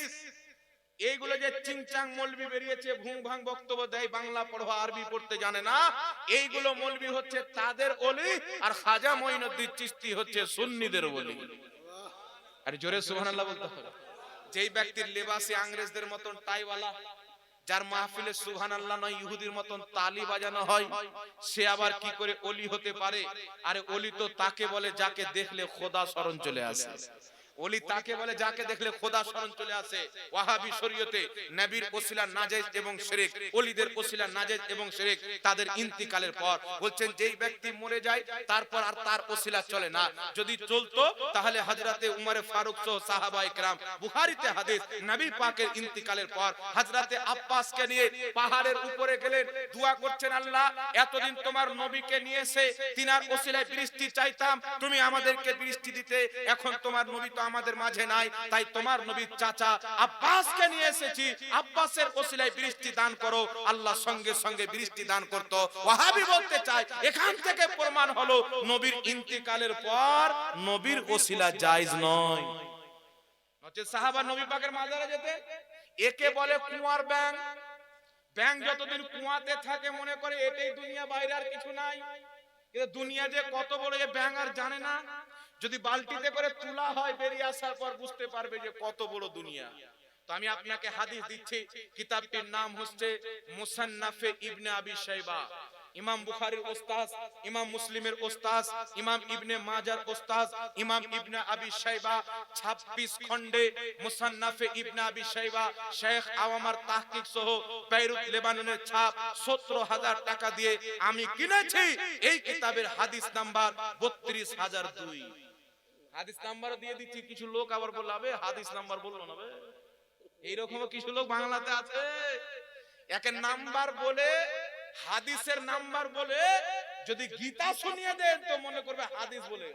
এইগুলো যে চিংচাং মৌলবি বেরিয়েছে, ভুং ভাং বক্তব্য দেয়, বাংলা পড়া আরবি পড়তে জানে না, এইগুলো মৌলবি হচ্ছে তাদের ওলি, আর খাজা মঈনুদ্দিন চিশতি হচ্ছে সুন্নিদের ওলি। আর জোরে সুবহানাল্লাহ বলতে হবে। যেই ব্যক্তির লেবাসে ইংরেজদের মতন টাইওয়ালা, যার মাহফিলে সুবহানাল্লাহ নয় ইহুদির মতন তালি বাজানো হয়, সে আবার কি করে ওলি হতে পারে? আরে ওলি তো তাকে বলে যাকে দেখলে খোদা স্মরণ চলে আসে। ওলি তাকে বলে যাকে দেখলে খোদা স্মরণ চলে আসে। ওয়াহাবি শরীয়তে নবীর ওসিলা নাজায়েজ এবং শিরক, ওলিদের ওসিলা নাজায়েজ এবং শিরক তাদের ইন্তিকালের পর। বলছেন যেই ব্যক্তি মরে যায় তারপর আর তার ওসিলা চলে না। যদি চলতো তাহলে হযরতে উমর ফারুক সহ সাহাবায়ে কেরাম, বুখারীতে হাদিস, নবী পাকের ইন্তিকালের পর হযরতে আব্বাসকে নিয়ে পাহাড়ের উপরে গেলেন, দোয়া করছেন, আল্লাহ এতদিন তোমার নবীকে নিয়ে এসে তিনার ওসিলায় বৃষ্টি চাইতাম, তুমি আমাদেরকে বৃষ্টি দিতে, এখন তোমার নবী তো আমাদের মাঝে নাই, তাই তোমার নবীর চাচা আব্বাসকে নিয়ে এসেছি, আব্বাসের ওসিলায় বৃষ্টি দান করো। আল্লাহ সঙ্গে সঙ্গে বৃষ্টি দান করত। ওয়াহাবি বলতে চায় এখান থেকে প্রমাণ হলো নবীর ইন্তিকালের পর নবীর ওসিলা জায়েজ নয়। নচেত সাহাবা নবী পাকের মাজারে যেতে, একে বলে কুয়ার ব্যাং। ব্যাং যতদিন কুয়াতে থাকে মনে করে এটাই দুনিয়া, বাইরে আর কিছু নাই। কিন্তু দুনিয়া যে কত বড় এ ব্যাং আর জানে না। যদি বালতিতে করে তোলা হয় বেরিয়ে আসার পর বুঝতে পারবে যে কত বড় দুনিয়া। তো আমি আপনাকে হাদিস দিচ্ছি, কিতাবটির নাম হচ্ছে মুসান্নাফে ইবনে আবি শাইবা। ইমাম বুখারীর ওস্তাদ, ইমাম মুসলিমের ওস্তাদ, ইমাম ইবনে মাজার ওস্তাদ, ইমাম ইবনে আবি শাইবা 26 খণ্ডে মুসান্নাফে ইবনে আবি শাইবা, শেখ আওয়ামার তাহকিক সহ বেইরুত লেবাননের ছাপ 17000 টাকা দিয়ে আমি কিনেছি। এই কিতাবের হাদিস নাম্বার 32002। হাদিস নাম্বার দিয়ে দিচ্ছি। কিছু লোক আবার বলবে হাদিস নাম্বার বললো না, এইরকম কিছু লোক বাংলাতে আছে, একের নাম্বার বলে, হাদিসের নাম্বার বলে যদি গীতা শুনিয়ে দেন তো মনে করবে হাদিস বলে।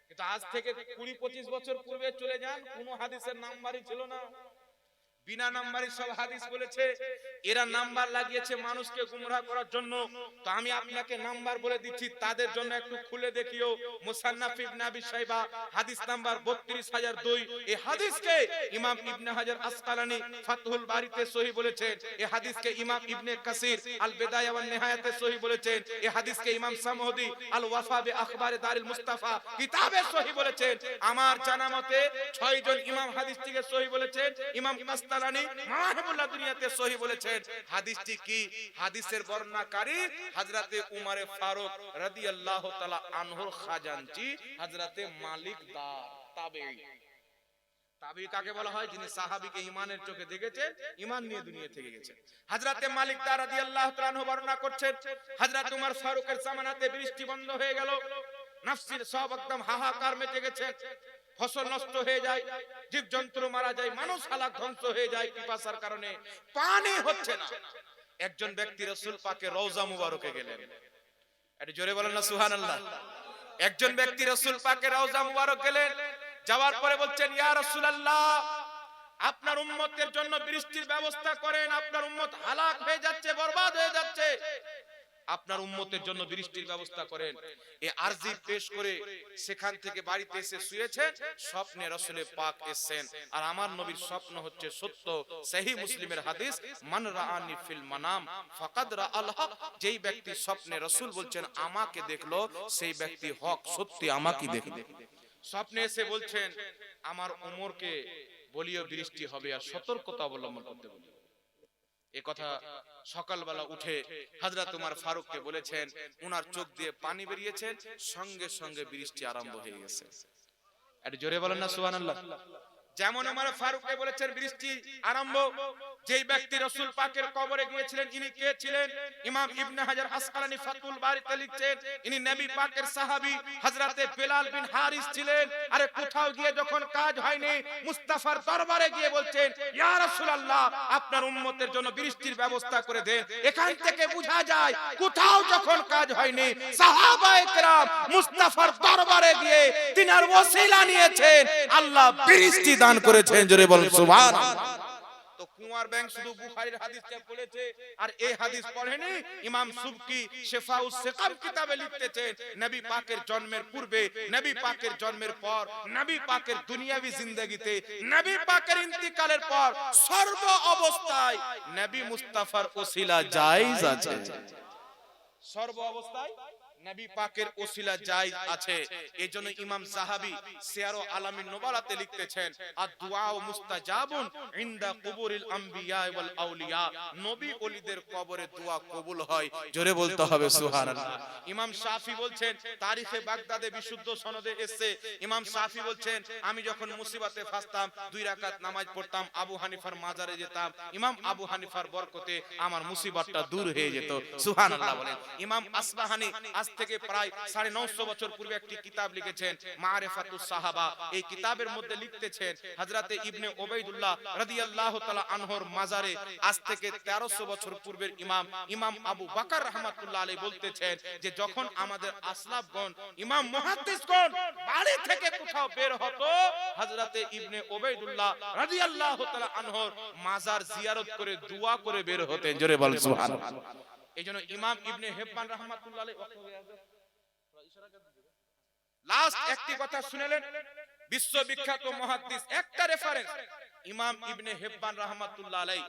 কিন্তু আজ থেকে 20-25 বছর পূর্বে চলে যান, কোন হাদিসের নাম্বারই ছিল না, বিনা নাম্বারই সব হাদিস বলেছে। এরা নাম্বার লাগিয়েছে মানুষকে গুমরাহ করার জন্য। তো আমি আপনাকে নাম্বার বলে দিচ্ছি, তাদের জন্য একটু খুলে দেখিও। মুসান্নাফ ইবনে আবি শাইবা হাদিস নাম্বার 32002। এই হাদিসকে ইমাম ইবনে হাজার আসকালানী ফাতহুল বারীতে সহিহ বলেছেন। এই হাদিসকে ইমাম ইবনে কাসির আল বিদায়া ওয়ান নিহায়াতে সহিহ বলেছেন। এই হাদিসকে ইমাম সামউদি আল ওয়াফা বি আখবারে দারিল মুস্তাফা কিতাবে সহিহ বলেছেন। আমার জানা মতে 6 জন ইমাম হাদিসটিকে সহিহ বলেছেন। ইমাম কাস্তালানী মাহবুল্লাহ দুনিয়াতে সহিহ বলেছেন। হাদিসটি কি? হাদিসের বর্ণনাকারী হযরতে উমর ফারুক রাদিয়াল্লাহু তাআলা আনহুর খাজানচি হযরতে মালিক দার তাবেঈ। তাবেঈ কাকে বলা হয়? যিনি সাহাবীকে ঈমানের চোখে দেখেছেন, ঈমান নিয়ে দুনিয়া থেকে গেছেন। হযরতে মালিক দার রাদিয়াল্লাহু তাআলা আনহু বর্ণনা করছেন, হযরত উমর ফারুকের জামানাতে বৃষ্টি বন্ধ হয়ে গেল, নাফসির সব একদম হাহাকার মেতে গেছে, ফসল নষ্ট হয়ে যায়, জীবজন্তু মারা যায়, মানুষ হালাক ধ্বংস হয়ে যায় পিপাসার কারণে, পানি হচ্ছে না। একজন ব্যক্তি রাসূল পাকের রওজা মুবারকে গেলেন। একটু জোরে বলেন না সুবহানাল্লাহ। একজন ব্যক্তি রাসূল পাকের রওজা মুবারক গেলেন, যাওয়ার পরে বলছেন, ইয়া রাসূলুল্লাহ, আপনার উম্মতের জন্য বৃষ্টির ব্যবস্থা করেন, আপনার উম্মত হালাক হয়ে যাচ্ছে, বরবাদ হয়ে যাচ্ছে, আপনার উম্মতের জন্য বৃষ্টির ব্যবস্থা করেন। এই আরজি পেশ করে সেখান থেকে বাড়িতে এসে শুয়েছেন, স্বপ্নে রাসূল পাক এসেছেন। আর আমার নবীর স্বপ্ন হচ্ছে সত্য। সহিহ মুসলিমের হাদিস, মান রাআনি ফিল মানাম ফাকাদ রাআল হক। যেই ব্যক্তি স্বপ্নে রাসূল বলছেন আমাকে দেখলো, সেই ব্যক্তি হক, সত্যি আমাকে দেখলো। স্বপ্নে এসে বলছেন আমার উমরকে বলিও বৃষ্টি হবে, আর সতর্কতা অবলম্বন করতে বলি। এই কথা সকালবেলা উঠে হযরত উমর ফারুককে বলেছেন, উনার চোখ দিয়ে পানি বেরিয়েছে, সঙ্গে সঙ্গে বৃষ্টি আরম্ভ হয়ে গেছে। একটু জোরে বলেন না সুবহানাল্লাহ। যেমন উমর ফারুককে বলেছেন বৃষ্টি আরম্ভ, যেই ব্যক্তি রাসূল পাকের কবরে গিয়েছিলেন ইনি কে ছিলেন? ইমাম ইবনে হাজার আসকালানী ফাতুল বারিতে লিখছেন ইনি নবী পাকের সাহাবী হযরতে বেলাল বিন হারিস ছিলেন। আরে কোথাও গিয়ে যখন কাজ হয়নি মুস্তাফার দরবারে গিয়ে বলছেন, ইয়া রাসূলুল্লাহ আপনার উম্মতের জন্য বৃষ্টির ব্যবস্থা করে দেন। এখান থেকে বোঝা যায় কোথাও যখন কাজ হয়নি সাহাবায়ে কেরাম মুস্তাফার দরবারে গিয়ে তিনার ওসিলা নিয়েছেন, আল্লাহ বৃষ্টি দান করেছেন। জোরে বল সুবহানাল্লাহ। তো কুমার ব্যাংক শুধু বুখারীর হাদিসটা পড়েছে আর এই হাদিস পড়েনি। ইমাম সুবকি শিফাউস সিকাম কিতাবে লিখতেছেন নবী পাকের জন্মের পূর্বে, নবী পাকের জন্মের পর, নবী পাকের দুনিয়াবি জিন্দেগিতে, নবী পাকের ইন্তিকালের পর সর্ব অবস্থায় নবী মুস্তাফার ওসিলা জায়েজ আছে। সর্ব অবস্থায় নবী পাকের ওসিলা জায়েজ আছে। এজন্য ইমাম যাহাবী সিয়ার ও আলামিন নুবালাতে লিখতেছেন আদ-দুআ মুস্তাজাবুন ইনদা কুবুরিল আমবিয়া ওয়াল আউলিয়া, নবী ওলিদের কবরে দোয়া কবুল হয়। জোরে বলতে হবে সুবহানাল্লাহ। ইমাম শাফি বলছেন তারিখে বাগদাদে বিশুদ্ধ সনদে এসেছে, ইমাম শাফি বলছেন আমি যখন মুসিবতে ফাঁসতাম 2 রাকাত নামাজ পড়তাম, আবু হানিফার মাজারে যেতাম, ইমাম আবু হানিফার বরকতে আমার মুসিবতটা দূর হয়ে যেত। সুবহানাল্লাহ বলেন। ইমাম আসবাহানি আজ থেকে প্রায় 950 বছর পূর্বে একটি কিতাব লিখেছেন মারিফাতুস সাহাবা। এই কিতাবের মধ্যে লিখতেছেন হযরতে ইবনে উবাইদুল্লাহ রাদিয়াল্লাহু তাআলা আনহুর মাজারে আজ থেকে 1300 বছর পূর্বের ইমাম আবু বকর রাহমাতুল্লাহ আলাইহি বলতেছেন যে যখন আমাদের আসলাফগণ ইমাম মুহাদ্দিসগণ বাড়ি থেকে কোথাও বের হতো হযরতে ইবনে উবাইদুল্লাহ রাদিয়াল্লাহু তাআলা আনহুর মাজার জিয়ারত করে দোয়া করে বের হতেন। জোরে বল সুবহানাল্লাহ। এইজন্য ইমাম ইবনে হিব্বান রাহমাতুল্লাহ আলাইহি লাস্ট একটি কথা শুনেলেন, বিশ্ববিখ্যাত মুহাদ্দিস একটা রেফারেন্স ইমাম ইবনে হিব্বান রাহমাতুল্লাহ আলাইহি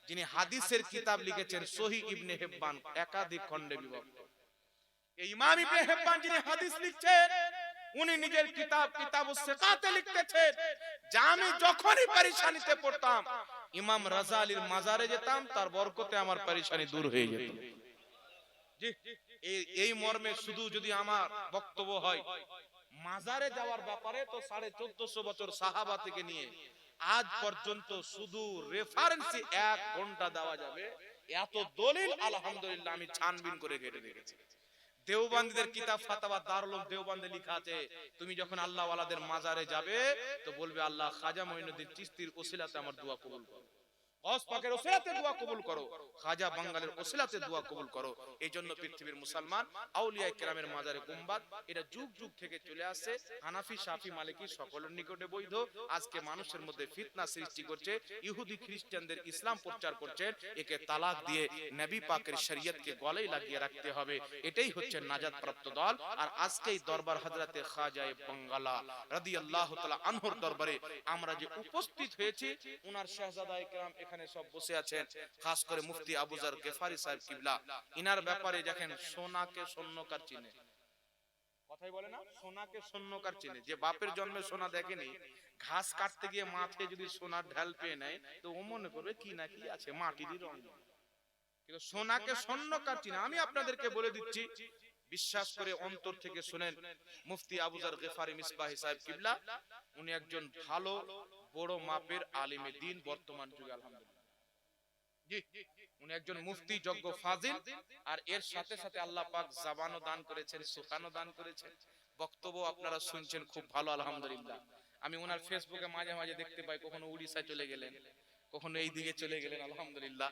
যিনি হাদিসের কিতাব লিখেছেন সহিহ ইবনে হিব্বান একাধিক খণ্ডে বিভক্ত। এই ইমাম ইবনে হিব্বান যিনি হাদিস লিখছেন উনি নিজের কিতাবুস সিকাতে লিখতেছেন যে আমি যখনই পেরেশানিতে পড়তাম ইমাম রাজা আলীর মাজারে যেতাম, তার বরকতে আমার পেরেশানি দূর হয়ে যেত। জি, এই মর্মে শুধু যদি আমার বক্তব্য হয় মাজারে যাওয়ার ব্যাপারে তো 1450 বছর সাহাবা থেকে নিয়ে আজ পর্যন্ত শুধু রেফারেন্সে 1 ঘন্টা দেওয়া যাবে এত দলিল আলহামদুলিল্লাহ আমি ছানবিন করে ঘেটে দেখেছি। দেওবন্দীদের কিতাব ফাতাওয়া দারুল উলুম দেওবন্দে লেখা আছে তুমি যখন আল্লাহ ওয়ালাদের মাজারে যাবে তো বলবে আল্লাহ খাজা মঈনুদ্দিন চিশতির ওসিলাতে আমার দোয়া কবুল করো, গওস পাকের ওসিলাতে দোয়া কবুল করো, খাজা বাঙ্গালের ওসিলাতে দোয়া কবুল করো। এইজন্য পৃথিবীর মুসলমান আউলিয়া কেরামের মাজারে গুম্বাদ এটা যুগ যুগ থেকে চলে আসছে। হানাফি শাফি মালিকি সকলের নিকটে বৈধ। আজকে মানুষের মধ্যে ফিতনা সৃষ্টি করছে, ইহুদি খ্রিস্টানদের ইসলাম প্রচার করছেন, একে তালাক দিয়ে নবী পাকের শরীয়তকে গলায় লাগিয়ে রাখতে হবে। এটাই হচ্ছে নাজাত প্রাপ্ত দল। আর আজকেই দরবার হযরতে খাজা বাঙ্গালা রাদিয়াল্লাহু তাআলা আনহুর দরবারে আমরা যে উপস্থিত হয়েছি উনার শাহজাদা কেরাম এখানে সব বসে আছেন, খাস করে মুফতি আবু যার গেফারি সাহেব কিবলা। ইনার ব্যাপারে দেখেন সোনাকে স্বর্ণকার চিনে, কথাই বলে না সোনাকে স্বর্ণকার চিনে। যে বাপের জন্মে সোনা দেখেনি ঘাস কাটতে গিয়ে মাঠে যদি সোনার ঢাল পেয়ে নেয় তো ও মনে করবে কি না কি আছে মাটিরই রং, কিন্তু সোনাকে স্বর্ণকার চিনে। আমি আপনাদেরকে বলে দিচ্ছি বিশ্বাস করে অন্তর থেকে শুনেন, মুফতি আবু যার গেফারি মিসবাহি সাহেব কিবলা উনি একজন ভালো বড় মাপের আলিমে দ্বীন বর্তমান যুগে আলহামদুলিল্লাহ। জি, উনি একজন মুফতি যোগ্য ফাজিল। আর এর সাথে সাথে আল্লাহ পাক জবানও দান করেছেন, সুখানও দান করেছেন, বক্তব্য আপনারা শুনছেন খুব ভালো আলহামদুলিল্লাহ। আমি ওনার ফেসবুকে মাঝে মাঝে দেখতে পাই কখনো উড়িষ্যা চলে গেলেন, কখনো এই দিকে চলে গেলেন। আলহামদুলিল্লাহ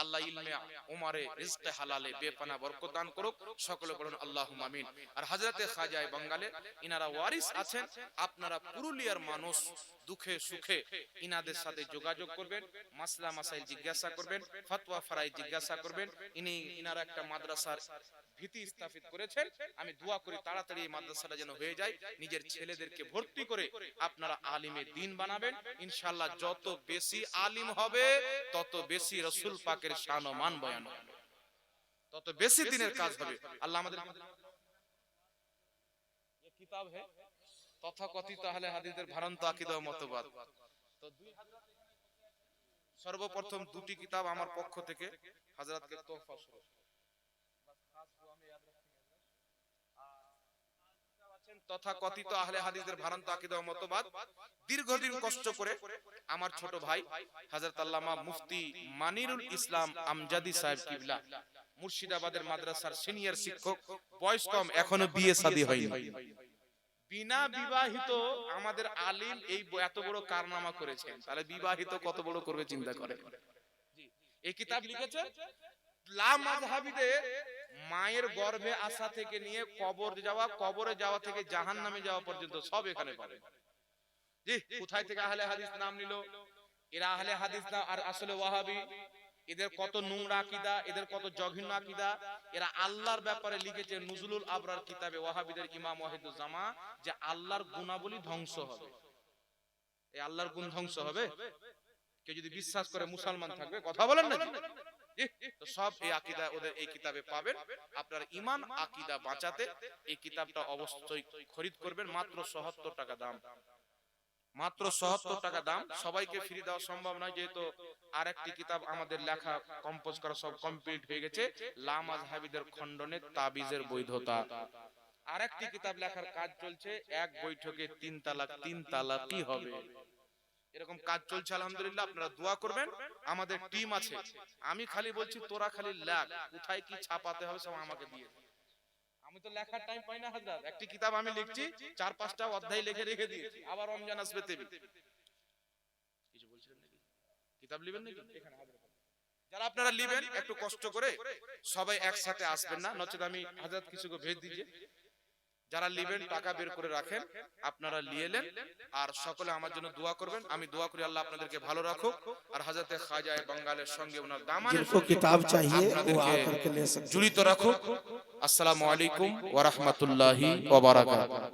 আল্লাহ ইলমে উমারে রিজকে হালালে বেপনা বরকত দান করুক, সকলে বলুন আল্লাহুম্মা আমিন। আর হযরতে খাজা বাঙ্গালে ইনারা ওয়ারিস আছেন। আপনারা পুরুলিয়ার মানুষ দুঃখে সুখে ইনাদের সাথে যোগাযোগ করবেন, মাসলা মাসাইল জিজ্ঞাসা করবেন, ফতোয়া ফরাই জিজ্ঞাসা করবেন। ইনারা একটা মাদ্রাসার ভিত্তি স্থাপিত করেছেন। আমি দোয়া করি তাড়াতাড়ি এই মাদ্রাসাটা যেন হয়ে যায়, নিজের ছেলেদেরকে ভর্তি করে আপনারা আলিমে দ্বীন বানাবেন। ইনশাআল্লাহ যত বেশি আলিম হবে তত বেশি রাসূল পাকের শান ও মান বয়ান হবে, তত বেশি দিনের কাজ হবে। আল্লাহ আমাদের ये किताब है তথাকথিত আহলে হাদিসের ভ্রান্ত আকীদা ও মতবাদ। তো সর্বপ্রথম দুটি কিতাব আমার পক্ষ থেকে হযরতকে তোহফা স্বরূপ তথাকথিত আহলে হাদিসের ভ্রান্ত আকীদা ও মতবাদ দীর্ঘদিন কষ্ট করে আমার ছোট ভাই হযরত আল্লামা মুফতি মানিরুল ইসলাম আমজাদি সাহেব কিবলা মুর্শিদাবাদের মাদ্রাসার সিনিয়র শিক্ষক, বয়স কম, এখনো বিয়ে শাদী হয়নি, বিনা বিবাহিত আমাদের আলিম এই এত বড় কারনামা করেছেন, তাহলে বিবাহিত কত বড় করবে চিন্তা করে। এই কিতাব লিখেছে লা মাযহাবিদের মায়ের গর্ভে আসা থেকে নিয়ে কবরে যাওয়া থেকে জাহান্নামে যাওয়া পর্যন্ত সব এখানে পাবে। জি, কোথায় থেকে আহলে হাদিস নাম নিল? এরা আহলে হাদিস না, আর আসলে ওয়াহাবি। এদের কত নোংরা আকীদা, এদের কত জঘন্য আকীদা। এরা আল্লাহর ব্যাপারে লিখেছে নুজুলুল আবরার কিতাবে ওয়াহাবিদের ইমাম ওয়াহিদুজ্জামা যে আল্লাহর গুণাবলী ধ্বংস হবে। এই আল্লাহর গুণ ধ্বংস হবে, কেউ যদি বিশ্বাস করে মুসলমান থাকবে। কথা বলেন না? তো সব এই আকীদা ওদের এই কিতাবে পাবেন। আপনার ঈমান আকীদা বাঁচাতে এই কিতাবটা অবশ্যই খরিদ করবেন। মাত্র ৭৭ টাকা দাম, মাত্র ৭৭ টাকা দাম। সবাইকে ফ্রি দেওয়া সম্ভব নয়, যেহেতু আরেকটি কিতাব আমাদের লেখা কম্পোজ করা সব কমপ্লিট হয়ে গেছে, লা মাযহাবিদের খণ্ডনে তাবিজের বৈধতা। আরেকটি কিতাব লেখার কাজ চলছে, এক বৈঠকে ৩ তালাক ৩ তালাকই হবে, এরকম কাজ চলছে আলহামদুলিল্লাহ। আপনারা দোয়া করবেন। আমাদের টিম আছে, আমি খালি বলছি তোরা খালি লেখ, কোথায় কি ছাপাতে হবে সব আমাকে দিয়ে। আমি তো লেখার টাইম পাই না হযরত। একটি কিতাব আমি লিখছি, ৪-৫টা অধ্যায় লিখে রেখে দিয়েছি, আবার রমজান আসবে তেবি। কিছু বলছিলেন নাকি? কিতাব নেবেন নাকি? এখানে যারা আপনারা নেবেন একটু কষ্ট করে সবাই একসাথে আসবেন না, নচেত আমি হযরত কিছুকে ভেজ দিয়েছি। যারা নেবেন টাকা বের করে রাখেন, আপনারা নিয়ে নেন। আর সকলে আমার জন্য দোয়া করবেন। আমি দোয়া করি আল্লাহ আপনাদেরকে ভালো রাখুক, আর হযরত খাজা বাঙ্গালের সঙ্গে ওনার দামানের जिनको किताब चाहिए वो আপনাদেরকে आकर के ले सकते हैं। জড়িত রাখুক। আসসালামু আলাইকুম ওয়া রাহমাতুল্লাহি ওয়া বারাকাতুহু।